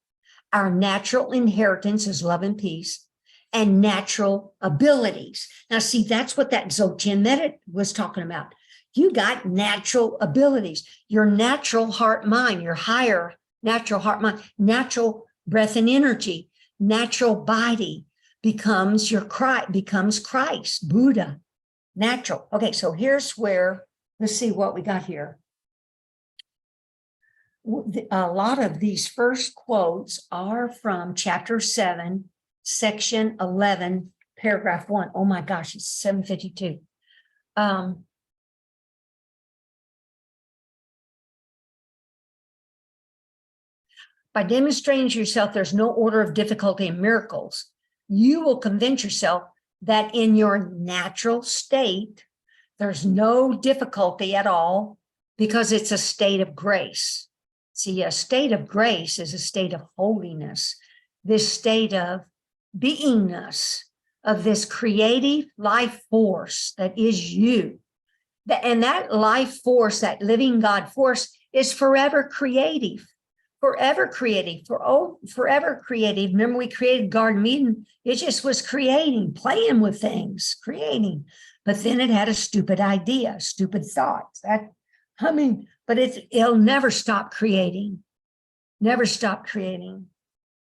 our natural inheritance is love and peace, and natural abilities. Now, see, that's what that Dzogchen Medit was talking about. You got natural abilities, your natural heart mind, your higher natural heart mind, natural breath and energy, natural body becomes Christ, Buddha, natural. Okay, so here's where, let's see what we got here. A lot of these first quotes are from chapter 7, section 11, paragraph 1. Oh my gosh, it's 7:52. By demonstrating to yourself there's no order of difficulty in miracles, you will convince yourself that in your natural state, there's no difficulty at all because it's a state of grace. See, a state of grace is a state of holiness, this state of beingness, of this creative life force that is you. And that life force, that living God force, is forever creative. Forever creative, forever creative. Remember, we created Garden of Eden. It just was creating, playing with things, creating. But then it had a stupid idea, stupid thoughts. But it'll never stop creating, never stop creating.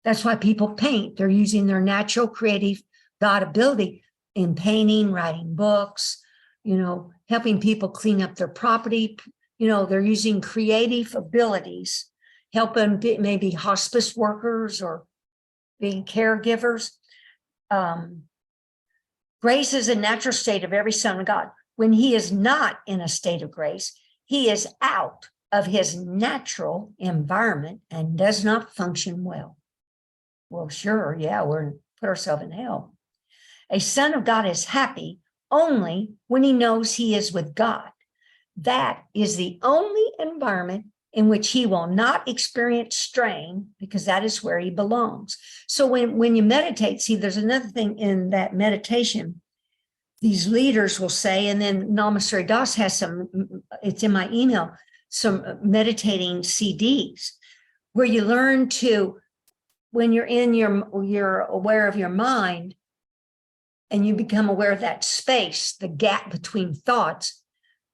That's why people paint. They're using their natural creative God ability in painting, writing books, helping people clean up their property. They're using creative abilities, helping maybe hospice workers or being caregivers. Grace is a natural state of every son of God. When he is not in a state of grace, he is out of his natural environment and does not function well. Well, sure, yeah, we're put ourselves in hell. A son of God is happy only when he knows he is with God. That is the only environment in which he will not experience strain, because that is where he belongs. So when you meditate, see, there's another thing in that meditation. These leaders will say, and then Namaste Das has some, it's in my email, some meditating CDs where you learn to, when you're aware of your mind and you become aware of that space, the gap between thoughts,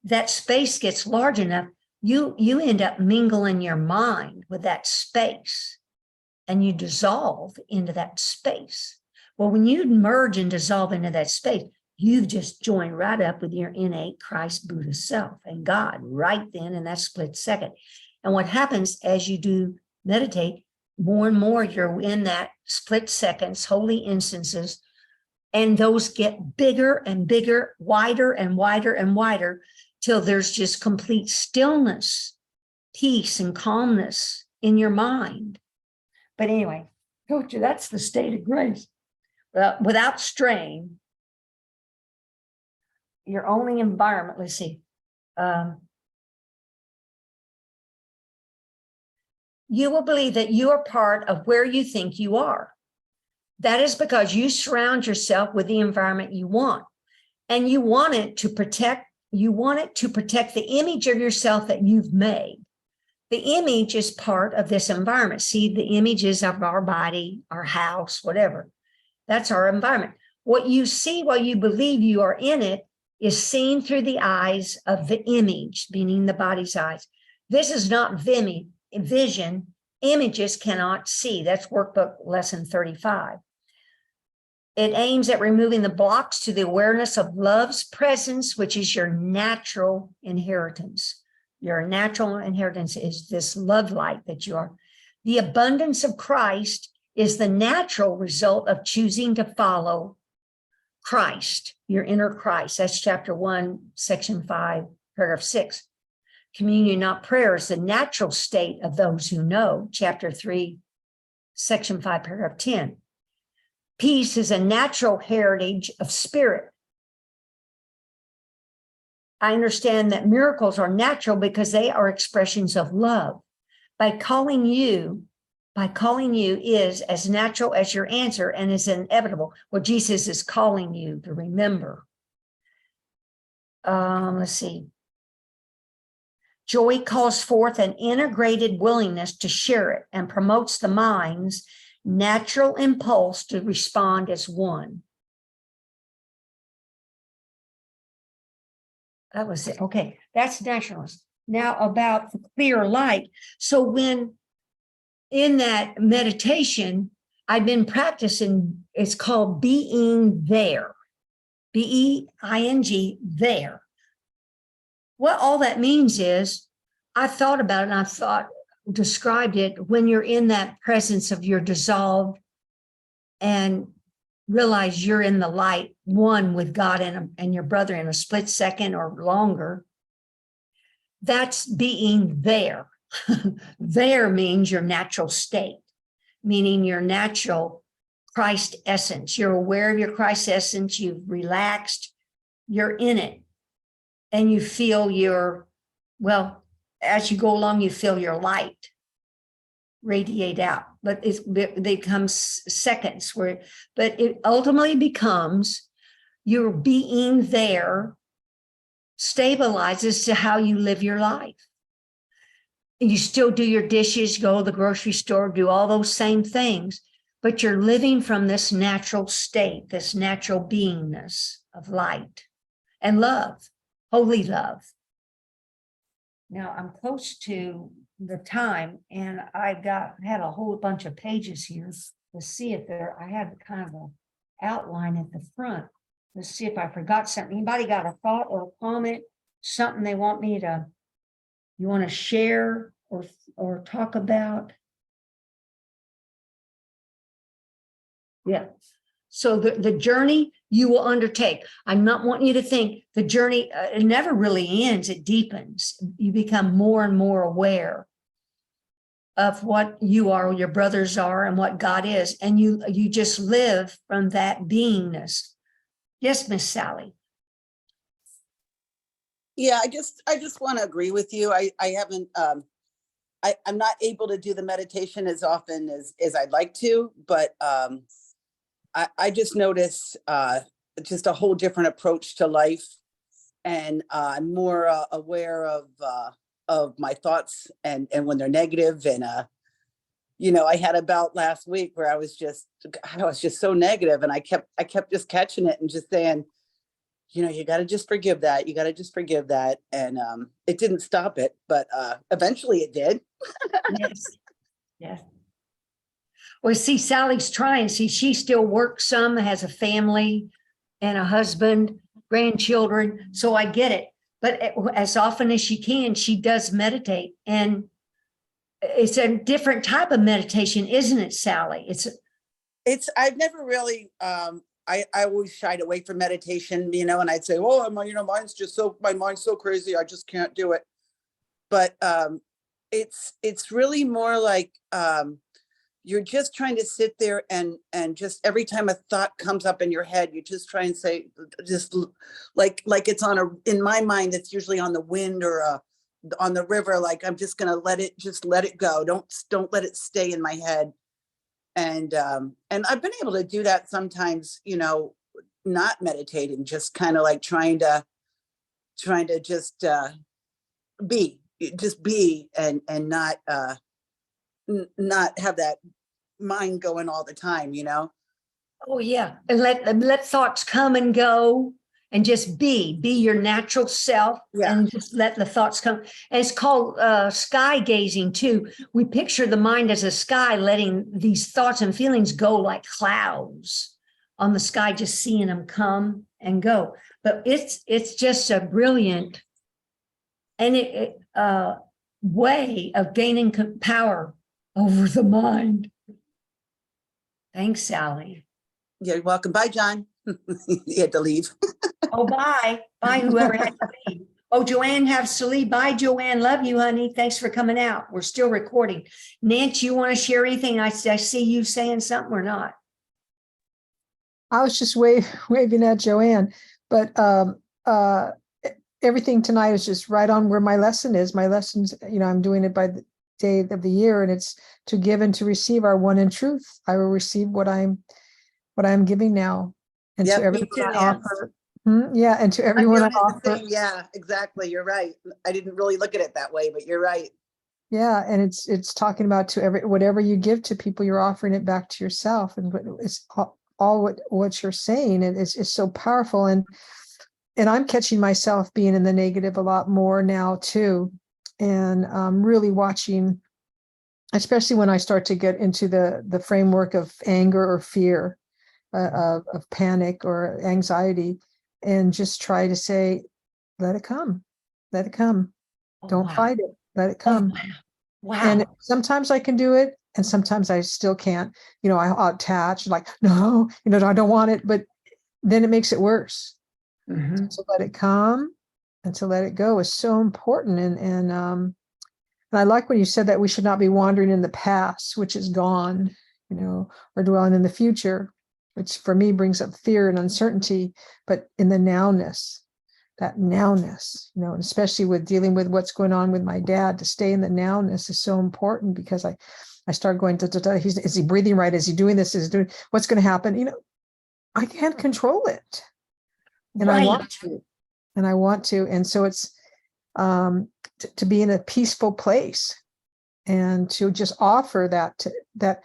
that space gets large enough, you end up mingling your mind with that space and you dissolve into that space. Well, when you merge and dissolve into that space, you've just joined right up with your innate Christ Buddha self and God right then in that split second. And what happens as you do meditate, more and more you're in that split seconds, holy instances, and those get bigger and bigger, wider and wider and wider, till there's just complete stillness, peace, and calmness in your mind. But anyway, told you that's the state of grace. Without strain, your only environment, let's see. You will believe that you are part of where you think you are. That is because you surround yourself with the environment you want, and you want it to protect the image of yourself that you've made. The image is part of this environment. See, the images of our body, our house, whatever. That's our environment. What you see while you believe you are in it is seen through the eyes of the image, meaning the body's eyes. This is not vision. Images cannot see. That's workbook lesson 35. It aims at removing the blocks to the awareness of love's presence, which is your natural inheritance. Your natural inheritance is this love light that you are. The abundance of Christ is the natural result of choosing to follow Christ, your inner Christ. That's chapter 1, section 5, paragraph 6. Communion, not prayer, is the natural state of those who know, chapter 3, section 5, paragraph 10. Peace is a natural heritage of spirit. I understand that miracles are natural because they are expressions of love. By calling you is as natural as your answer and is inevitable. Well, Jesus is calling you to remember. Let's see. Joy calls forth an integrated willingness to share it and promotes the mind's natural impulse to respond as one. That was it. Okay, that's naturalist. Now about the clear light. So when in that meditation, I've been practicing, it's called being there, B-E-I-N-G, there. What all that means is, I thought about it and described it when you're in that presence of your dissolved and realize you're in the light, one with God and your brother in a split second or longer. That's being there. There means your natural state, meaning your natural Christ essence. You're aware of your Christ essence, you've relaxed, you're in it. And you feel well, as you go along, you feel your light radiate out, but it becomes seconds but it ultimately becomes your being there stabilizes to how you live your life. You still do your dishes, go to the grocery store, do all those same things, but you're living from this natural state, this natural beingness of light and love. Holy love. Now I'm close to the time and had a whole bunch of pages here to see if I had kind of an outline at the front. Let's see if I forgot something. Anybody got a thought or a comment, something they want me to, you want to share or talk about? Yeah. So the journey you will undertake. I'm not wanting you to think the journey, it never really ends, it deepens. You become more and more aware of what you are, your brothers are, and what God is. And you just live from that beingness. Yes, Miss Sally. Yeah, I just want to agree with you. I haven't, I'm not able to do the meditation as often as I'd like to, but I just noticed just a whole different approach to life, and I'm more aware of my thoughts and when they're negative. And I had a bout last week where I was just so negative, and I kept just catching it and just saying, you got to just forgive that. You got to just forgive that. And it didn't stop it, but eventually it did. Yes. Yes. Well, see, Sally's trying. See, she still works some, has a family and a husband, grandchildren. So I get it. But as often as she can, she does meditate. And it's a different type of meditation, isn't it, Sally? I've never really, I always shied away from meditation, and I'd say, oh, my mind's so crazy, I just can't do it. But it's really more like, you're just trying to sit there and just every time a thought comes up in your head, you just try and say, just like it's in my mind, it's usually on the wind or on the river. Like, I'm just going to let it go. Don't let it stay in my head. And I've been able to do that sometimes, not meditating, just kind of like trying to just be and not have that mind going all the time, Oh yeah. And let thoughts come and go and just be your natural self. Yeah. And just let the thoughts come. And it's called sky gazing too. We picture the mind as a sky, letting these thoughts and feelings go like clouds on the sky, just seeing them come and go. But it's just a brilliant way of gaining power over the mind. Thanks, Sally. You're welcome. Bye, John. He had to leave. Oh, bye. Bye, whoever had to leave. Oh, Joanne have to leave. Bye, Joanne. Love you, honey. Thanks for coming out. We're still recording. Nancy, you want to share anything? I see you saying something or not? I was just waving at Joanne, but everything tonight is just right on where my lesson is. My lessons, I'm doing it by the day of the year, and it's to give and to receive are one in truth. I will receive what I'm giving now, and Yep, to me everyone too, I Nance. offer. Yeah, and to I'm everyone I doing it the offer. same. Yeah, exactly. You're right. I didn't really look at it that way, but you're right. Yeah, and it's talking about to whatever you give to people, you're offering it back to yourself, and it's all what you're saying, and it's so powerful. And I'm catching myself being in the negative a lot more now too, and really watching, especially when I start to get into the framework of anger or fear, of panic or anxiety, and just try to say, let it come, let it come. Oh, Don't wow. fight it, let it Oh, come. wow. And sometimes I can do it, and sometimes I still can't. I'll attach, like, no, I don't want it, but then it makes it worse. Mhm. To let it come and to let it go is so important. And I like when you said that we should not be wandering in the past, which is gone, or dwelling in the future, which for me brings up fear and uncertainty, but in the nowness, that nowness, and especially with dealing with what's going on with my dad, to stay in the nowness is so important, because I start going to, is he breathing right? Is he doing this? Is he doing, what's going to happen? I can't control it. And I want to. And so it's to be in a peaceful place and to just offer that.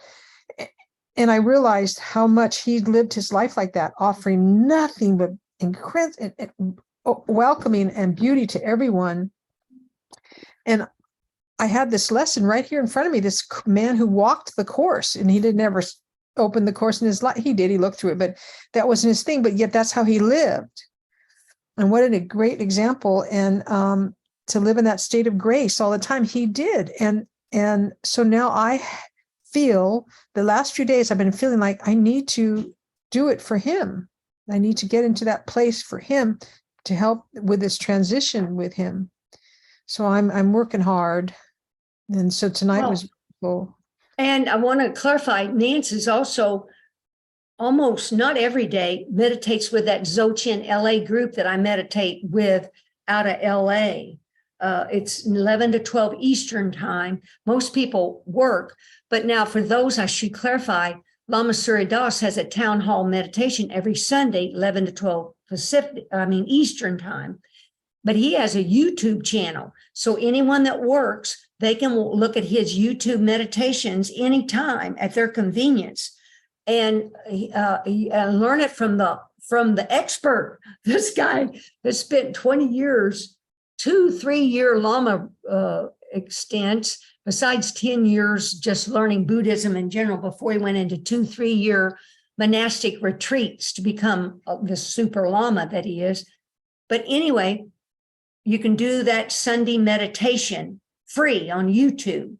And I realized how much he lived his life like that, offering nothing but incredible, welcoming and beauty to everyone. And I had this lesson right here in front of me, this man who walked the course, and he didn't ever open the course in his life. He did, he looked through it, but that wasn't his thing. But yet that's how he lived. And what a great example. And to live in that state of grace all the time, he did. And so now I feel, the last few days I've been feeling like I need to do it for him. I need to get into that place for him, to help with this transition with him. So I'm working hard. And so tonight was beautiful. And I want to clarify, Nance is also almost not every day meditates with that Dzogchen LA group that I meditate with out of LA. It's 11 to 12 Eastern time. Most people work, but now for those, I should clarify, Lama Surya Das has a town hall meditation every Sunday, 11 to 12 Eastern time. But he has a YouTube channel. So anyone that works, they can look at his YouTube meditations anytime at their convenience, and learn it from the expert. This guy has spent 20 years, 2-3 year Lama extents, besides 10 years just learning Buddhism in general before he went into 2-3 year monastic retreats to become the super Lama that he is. But anyway, you can do that Sunday meditation free on YouTube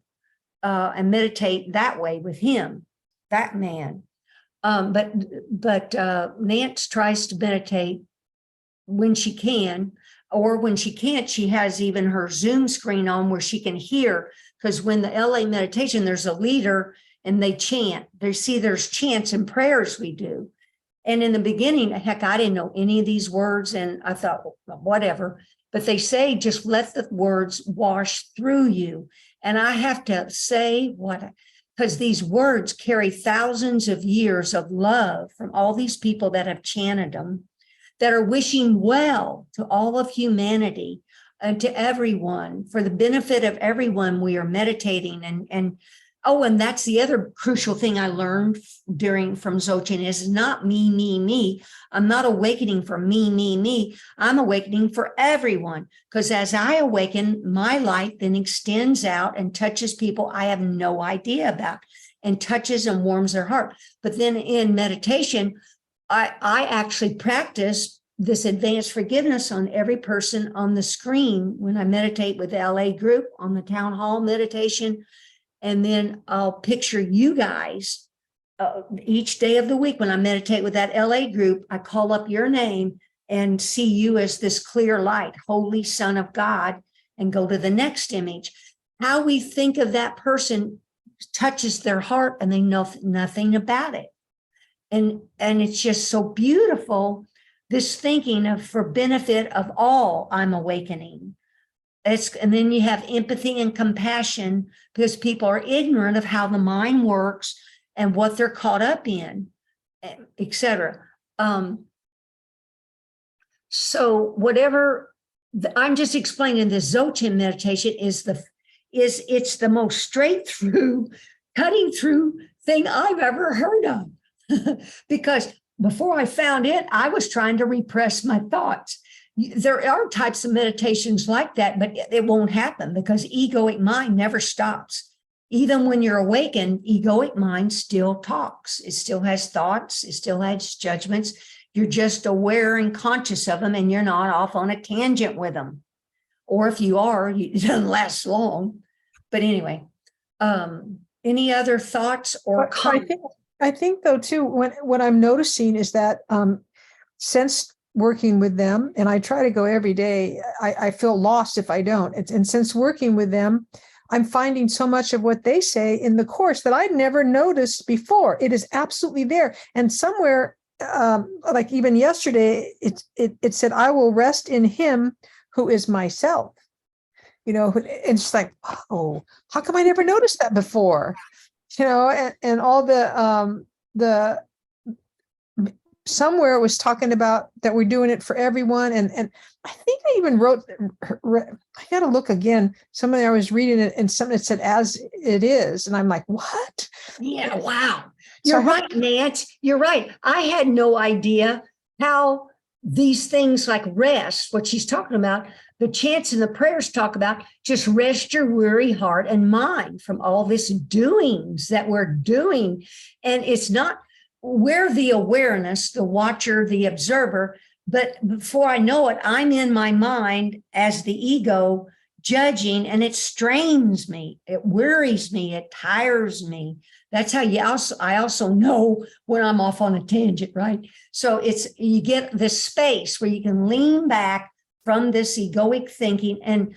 and meditate that way with him, that man. But Nance tries to meditate when she can, or when she can't, she has even her Zoom screen on where she can hear, because when the LA meditation, there's a leader and they chant. There's chants and prayers we do. And in the beginning, heck, I didn't know any of these words, and I thought, well, whatever. But they say, just let the words wash through you. And I have to say because these words carry thousands of years of love from all these people that have chanted them, that are wishing well to all of humanity and to everyone, for the benefit of everyone. We are meditating and that's the other crucial thing I learned from Dzogchen is not me, me, me. I'm not awakening for me, me, me. I'm awakening for everyone, because as I awaken, my light then extends out and touches people I have no idea about, and touches and warms their heart. But then in meditation, I actually practice this advanced forgiveness on every person on the screen when I meditate with the LA group on the town hall meditation. And then I'll picture you guys each day of the week when I meditate with that LA group, I call up your name and see you as this clear light, holy Son of God, and go to the next image. How we think of that person touches their heart and they know nothing about it. And it's just so beautiful, this thinking of for benefit of all, I'm awakening. And then you have empathy and compassion because people are ignorant of how the mind works and what they're caught up in, etc. So whatever I'm just explaining, the Dzogchen meditation is it's the most straight through, cutting through thing I've ever heard of. Because before I found it, I was trying to repress my thoughts. There are types of meditations like that, but it won't happen because egoic mind never stops. Even when you're awakened, egoic mind still talks. It still has thoughts. It still has judgments. You're just aware and conscious of them, and you're not off on a tangent with them. Or if you are, it doesn't last long. But anyway, any other thoughts or comments? I think though too, what I'm noticing is that since working with them, and I try to go every day, I feel lost if I don't. And since working with them, I'm finding so much of what they say in the course that I'd never noticed before. It is absolutely there. And somewhere, like even yesterday, it said, I will rest in him who is myself. And it's like, oh, how come I never noticed that before? And all the somewhere it was talking about that we're doing it for everyone. And I think I even wrote, I got to look again. Somebody I was reading it and something that said, as it is. And I'm like, what? Yeah, wow. You're right, Nance. You're right. I had no idea how these things like rest, what she's talking about, the chants and the prayers talk about, just rest your weary heart and mind from all this doings that we're doing. And it's not, we're the awareness, the watcher, the observer. But before I know it, I'm in my mind as the ego judging, and it strains me. It worries me. It tires me. That's how I also know when I'm off on a tangent, right? So you get this space where you can lean back from this egoic thinking, and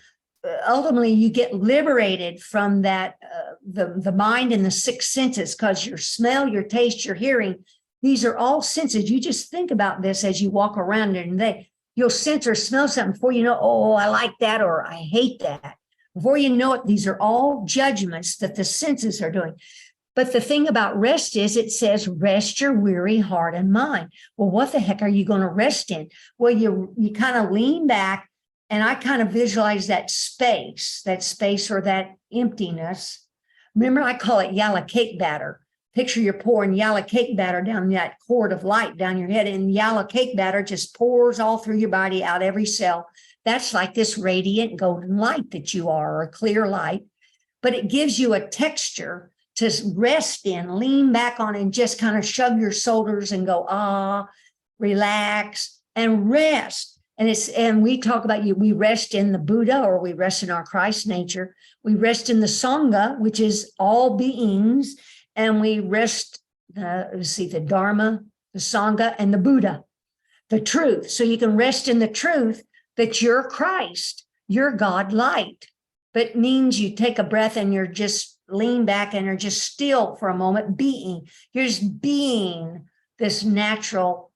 ultimately you get liberated from that, the mind and the six senses, because your smell, your taste, your hearing, these are all senses. You just think about this as you walk around and you'll sense or smell something before you know, oh, I like that or I hate that. Before you know it, these are all judgments that the senses are doing. But the thing about rest is it says, rest your weary heart and mind. Well, what the heck are you going to rest in? Well, you kind of lean back, and I kind of visualize that space or that emptiness. Remember, I call it yalla cake batter. Picture you're pouring yalla cake batter down that cord of light down your head, and yalla cake batter just pours all through your body, out every cell. That's like this radiant golden light that you are, or a clear light. But it gives you a texture to rest in, lean back on, and just kind of shrug your shoulders and go, relax and rest. And we talk about we rest in the Buddha, or we rest in our Christ nature. We rest in the Sangha, which is all beings. And we rest, the Dharma, the Sangha, and the Buddha, the truth. So you can rest in the truth that you're Christ, you're God light. But it means you take a breath and you're just lean back and are just still for a moment, being. You're just being this natural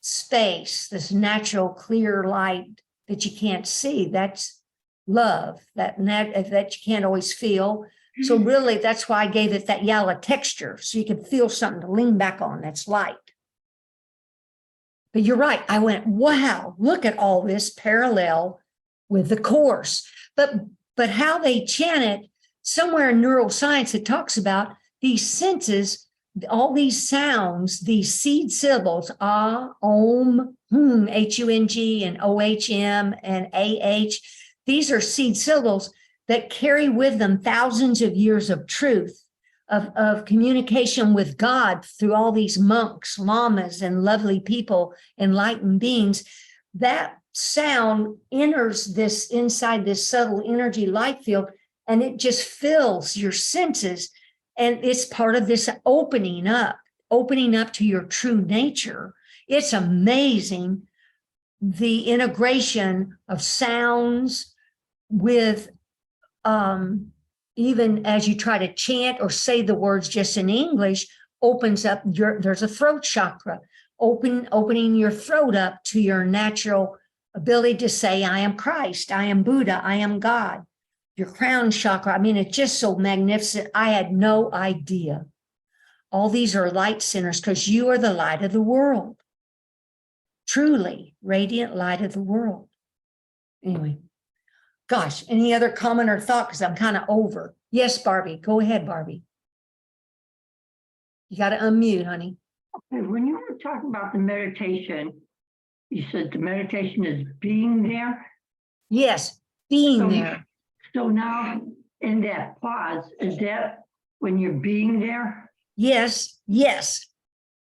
space, this natural clear light that you can't see. That's love, that you can't always feel. So really, that's why I gave it that yellow texture, so you can feel something to lean back on that's light. But you're right. I went, wow, look at all this parallel with the Course. But how they chant it, somewhere in neuroscience, it talks about these senses, all these sounds, these seed syllables, ah, om, hum, H-U-N-G, and O-H-M, and A-H. These are seed syllables that carry with them thousands of years of truth, of communication with God through all these monks, lamas, and lovely people, enlightened beings. That sound enters inside this subtle energy light field, and it just fills your senses. And it's part of this opening up to your true nature. It's amazing the integration of sounds with even as you try to chant or say the words just in English, opens up there's a throat chakra, opening your throat up to your natural ability to say, I am Christ, I am Buddha, I am God. Your crown chakra, I mean, it's just so magnificent. I had no idea. All these are light centers because you are the light of the world. Truly, radiant light of the world. Anyway, gosh, any other comment or thought? Because I'm kind of over. Yes, Barbie, go ahead, Barbie. You got to unmute, honey. Okay, when you were talking about the meditation, you said the meditation is being there. Yes, being So- there. So now in that pause, is that when you're being there? Yes, yes,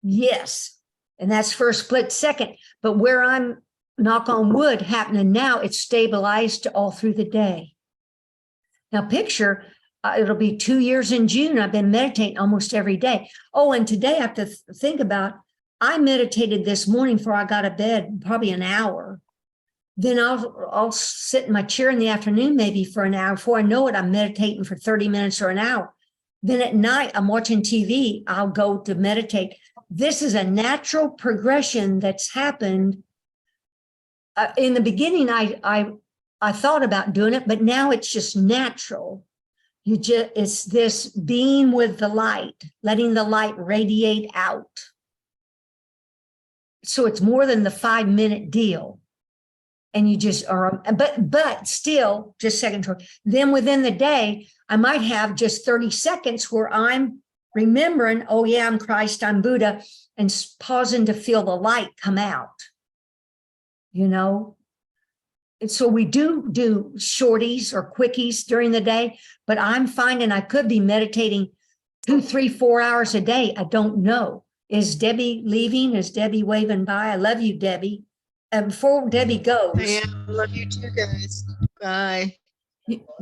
yes. And that's for a split second. But where I'm, knock on wood, happening now, it's stabilized all through the day. Now picture, it'll be 2 years in June. I've been meditating almost every day. Oh, and today I have to think about, I meditated this morning before I got to bed, probably an hour. Then I'll sit in my chair in the afternoon, maybe for an hour. Before I know it, I'm meditating for 30 minutes or an hour. Then at night, I'm watching TV. I'll go to meditate. This is a natural progression that's happened. In the beginning, I thought about doing it, but now it's just natural. It's this being with the light, letting the light radiate out. So it's more than the 5-minute deal. And you just are, but still, just second choice. Then within the day, I might have just 30 seconds where I'm remembering, oh yeah, I'm Christ, I'm Buddha, and pausing to feel the light come out. You know? And so we do shorties or quickies during the day, but I'm finding I could be meditating 2, 3, 4 hours a day. I don't know. Is Debbie leaving? Is Debbie waving by? I love you, Debbie. And before Debbie goes, I love you too, guys. Bye.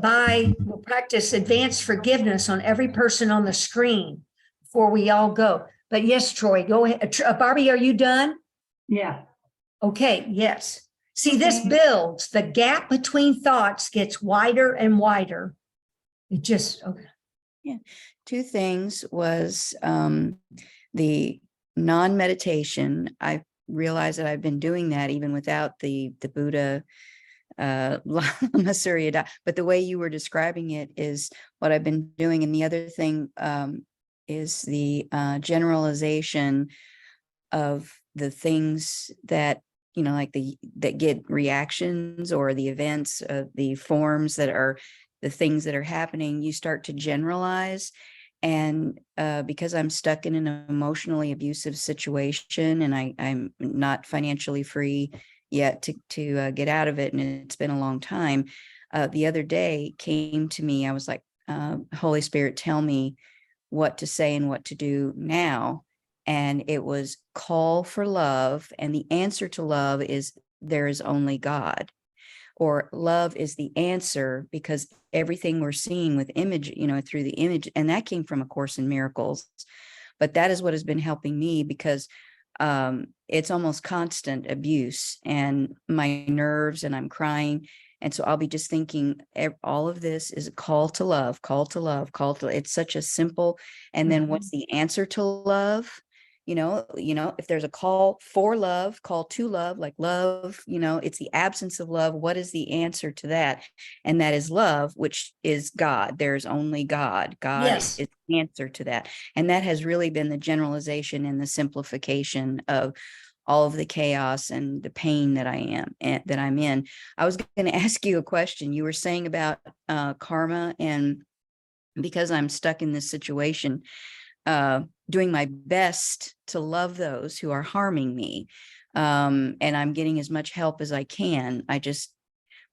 bye. We'll practice advanced forgiveness on every person on the screen before we all go. But yes, Troy, go ahead. Barbie, are you done? Yeah. Okay, yes. See, this builds. The gap between thoughts gets wider and wider. It just, okay. Two things was the non-meditation. I realized that I've been doing that even without the Buddha Lama Surya Da. But the way you were describing it is what I've been doing. And the other thing is the generalization of the things that, you know, like that get reactions, or the events, the forms that are the things that are happening. You start to generalize. And because I'm stuck in an emotionally abusive situation, and I'm not financially free yet to get out of it, and it's been a long time, the other day came to me. I was like, Holy Spirit, tell me what to say and what to do now. And it was call for love. And the answer to love is there is only God. Or love is the answer, because everything we're seeing with image, you know, through the image, and that came from A Course in Miracles. But that is what has been helping me, because it's almost constant abuse and my nerves, and I'm crying. And so I'll be just thinking, all of this is a call to love, call to love, call to, it's such a simple. And then what's the answer to love? You know, if there's a call for love, call to love, like love, you know, it's the absence of love. What is the answer to that? And that is love, which is God. There's only God. God Yes. is the answer to that. And that has really been the generalization and the simplification of all of the chaos and the pain that I'm in. I was going to ask you a question. You were saying about karma, and because I'm stuck in this situation, doing my best to love those who are harming me. And I'm getting as much help as I can. I just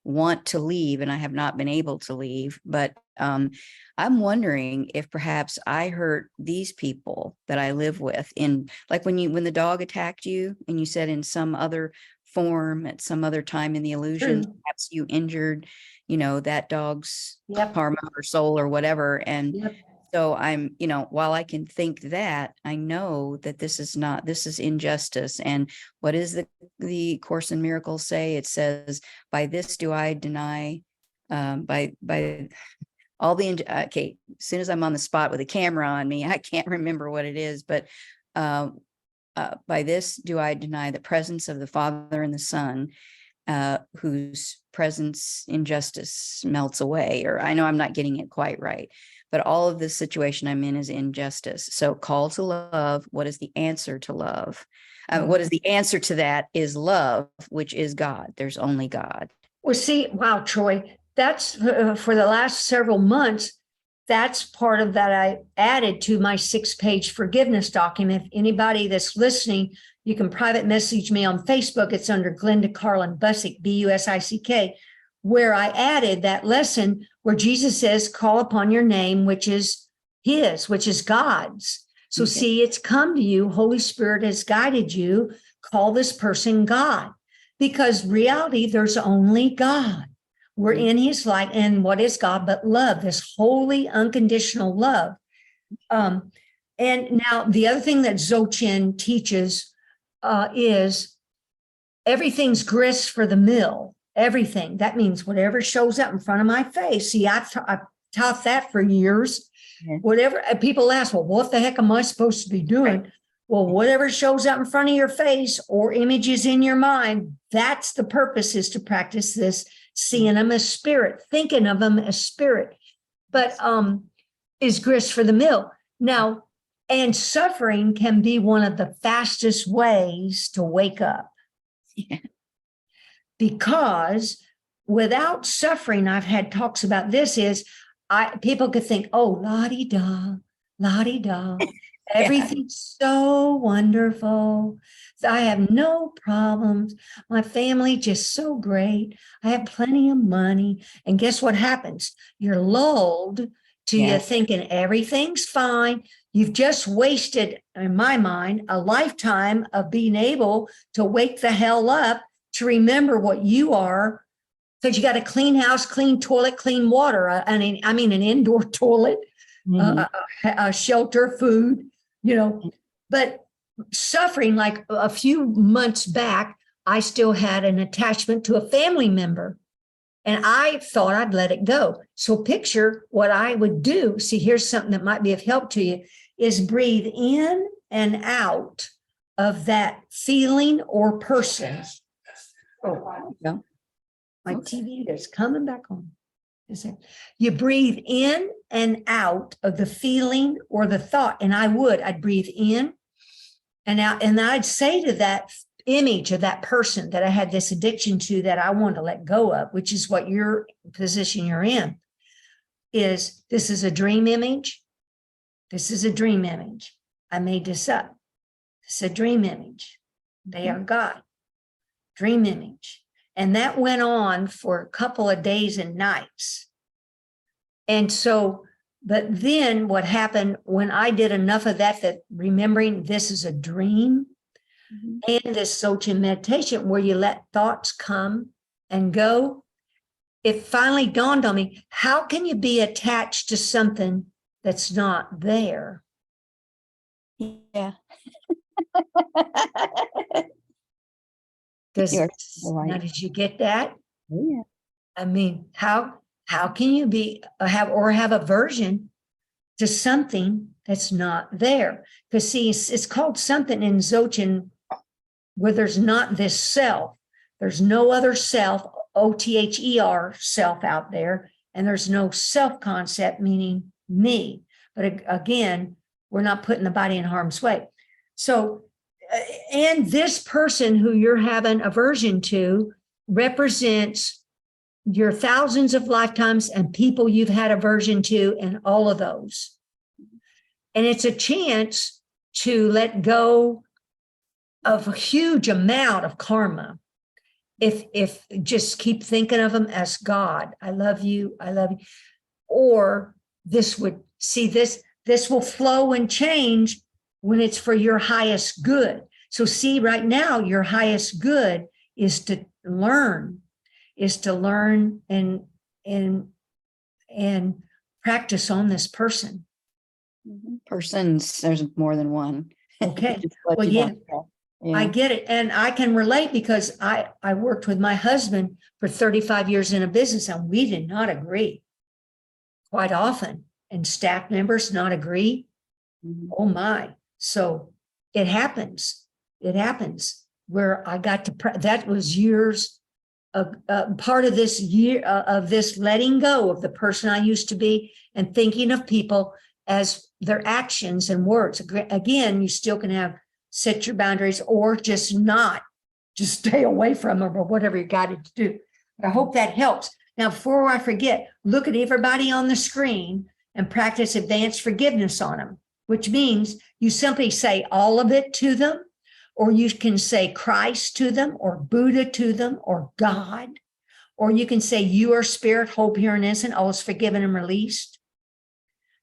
want to leave, and I have not been able to leave. But I'm wondering if perhaps I hurt these people that I live with, in like when the dog attacked you, and you said in some other form at some other time in the illusion, True. perhaps you injured, you know, that dog's Yep. karma or soul or whatever. And Yep. So I'm, while I can think that, I know that this is injustice. And what does the Course in Miracles say? It says, by this do I deny, by all the, okay, as soon as I'm on the spot with a camera on me, I can't remember what it is, but by this do I deny the presence of the Father and the Son, whose presence injustice melts away. Or I know I'm not getting it quite right, but all of this situation I'm in is injustice. So call to love. What is the answer to love? What is the answer to that is love, which is God. There's only God. Well, see, wow, Troy, that's for the last several months. That's part of that I added to my 6-page forgiveness document. If anybody that's listening, you can private message me on Facebook. It's under Glenda Carlin Busick, Busick, where I added that lesson where Jesus says, call upon your name, which is his, which is God's. So Okay. see, it's come to you. Holy Spirit has guided you. Call this person God, because reality, there's only God. We're in his light, and what is God but love, this holy, unconditional love. And now the other thing that Dzogchen teaches is everything's grist for the mill, everything. That means whatever shows up in front of my face. See, I've taught that for years. Yeah. Whatever, people ask, well, what the heck am I supposed to be doing? Right. Well, whatever shows up in front of your face or images in your mind, that's the purpose, is to practice this, seeing them as spirit, thinking of them as spirit, but is grist for the mill. Now, and suffering can be one of the fastest ways to wake up. Yeah. Because without suffering, I've had talks about this, is people could think, oh, la-di-da, la-di-da. Everything's so wonderful. I have no problems. My family just so great. I have plenty of money. And guess what happens? You're lulled to you thinking everything's fine. You've just wasted, in my mind, a lifetime of being able to wake the hell up to remember what you are, because you got a clean house, clean toilet, clean water. I mean, an indoor toilet, a shelter, food, but suffering, like a few months back, I still had an attachment to a family member, and I thought I'd let it go. So picture what I would do. See, here's something that might be of help to you, is breathe in and out of that feeling or person. Oh, Yeah. my TV is coming back on. You breathe in and out of the feeling or the thought. And I'd breathe in and out. And I'd say to that image of that person that I had this addiction to, that I wanted to let go of, which is what your position you're in, is this is a dream image. This is a dream image. I made this up. It's a dream image. They are God. Dream image. And that went on for a couple of days and nights. And so, but then what happened when I did enough of that remembering this is a dream, and this Dzogchen meditation where you let thoughts come and go, it finally dawned on me, how can you be attached to something that's not there? Yeah. Now, did you get that? Yeah. I mean, how can you have aversion to something that's not there? Because see, it's called something in Dzogchen where there's not this self. There's no other self, O-T-H-E-R, self out there, and there's no self concept, meaning me. But again, we're not putting the body in harm's way. So, and this person who you're having aversion to represents your thousands of lifetimes and people you've had aversion to, and all of those. And it's a chance to let go of a huge amount of karma. If just keep thinking of them as God, I love you, or this will flow and change when it's for your highest good. So see, right now, your highest good is to learn and practice on this person. persons, there's more than one. Okay, Just let well, you yeah. know. I Yeah. get it. And I can relate because I worked with my husband for 35 years in a business and we did not agree quite often. And staff members not agree. Mhm. Oh my. So it happens. It happens where I got to, that was years of part of this year of this letting go of the person I used to be and thinking of people as their actions and words. Again, you still can have set your boundaries or just not, just stay away from them or whatever you got to do. I hope that helps. Now, before I forget, look at everybody on the screen and practice advanced forgiveness on them, which means you simply say all of it to them, or you can say Christ to them, or Buddha to them, or God, or you can say you are spirit, whole, pure, and innocent, all is forgiven and released.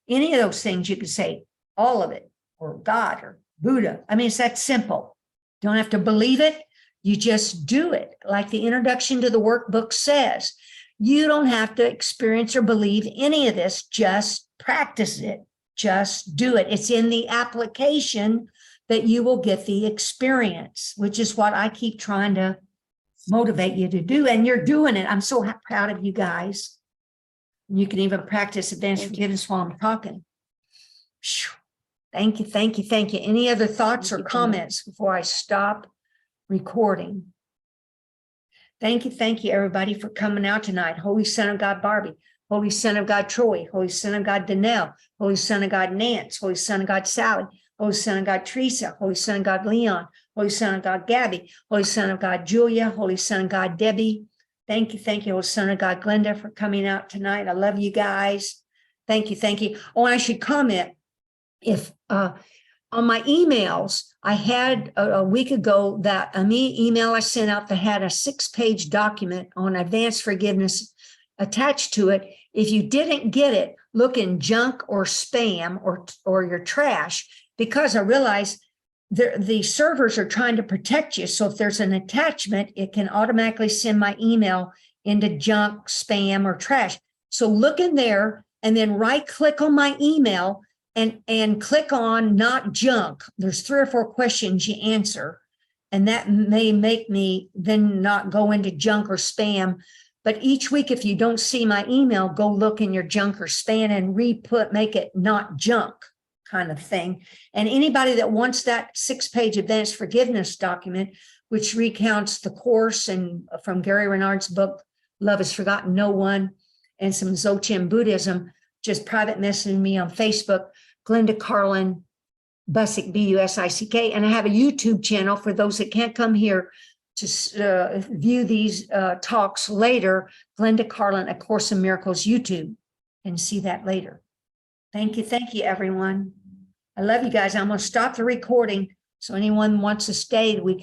Any of those things you can say, all of it, or God, or Buddha. I mean, it's that simple. Don't have to believe it. You just do it. Like the introduction to the workbook says, you don't have to experience or believe any of this. Just practice it. Just do it. It's in the application that you will get the experience, which is what I keep trying to motivate you to do. And you're doing it. I'm so proud of you guys. You can even practice advanced forgiveness while I'm talking. Thank you, thank you, thank you. Any other thoughts or comments before I stop recording? Thank you, everybody, for coming out tonight. Holy Son of God, Barbie. Holy Son of God, Troy. Holy Son of God, Danelle. Holy Son of God, Nance. Holy Son of God, Sally. Holy Son of God, Teresa. Holy Son of God, Leon. Holy Son of God, Gabby. Holy Son of God, Julia. Holy Son of God, Debbie. Thank you, Holy Son of God, Glenda, for coming out tonight. I love you guys. Thank you. Oh, and I should comment, if on my emails, I had a week ago that email I sent out that had a 6-page document on advanced forgiveness attached to it. If you didn't get it, look in junk or spam or your trash, because I realize the servers are trying to protect you. So if there's an attachment, it can automatically send my email into junk, spam, or trash. So look in there and then right click on my email and click on not junk. There's 3 or 4 questions you answer, and that may make me then not go into junk or spam. But each week, if you don't see my email, go look in your junk or spam and make it not junk kind of thing. And anybody that wants that 6-page advanced forgiveness document, which recounts the course and from Gary Renard's book, Love Has Forgotten No One, and some Dzogchen Buddhism, just private messaging me on Facebook, Glenda Carlin Busick, Busick. And I have a YouTube channel for those that can't come here to view these talks later, Glenda Carlin, A Course in Miracles YouTube, and see that later. Thank you, everyone. I love you guys. I'm going to stop the recording. So anyone wants to stay, we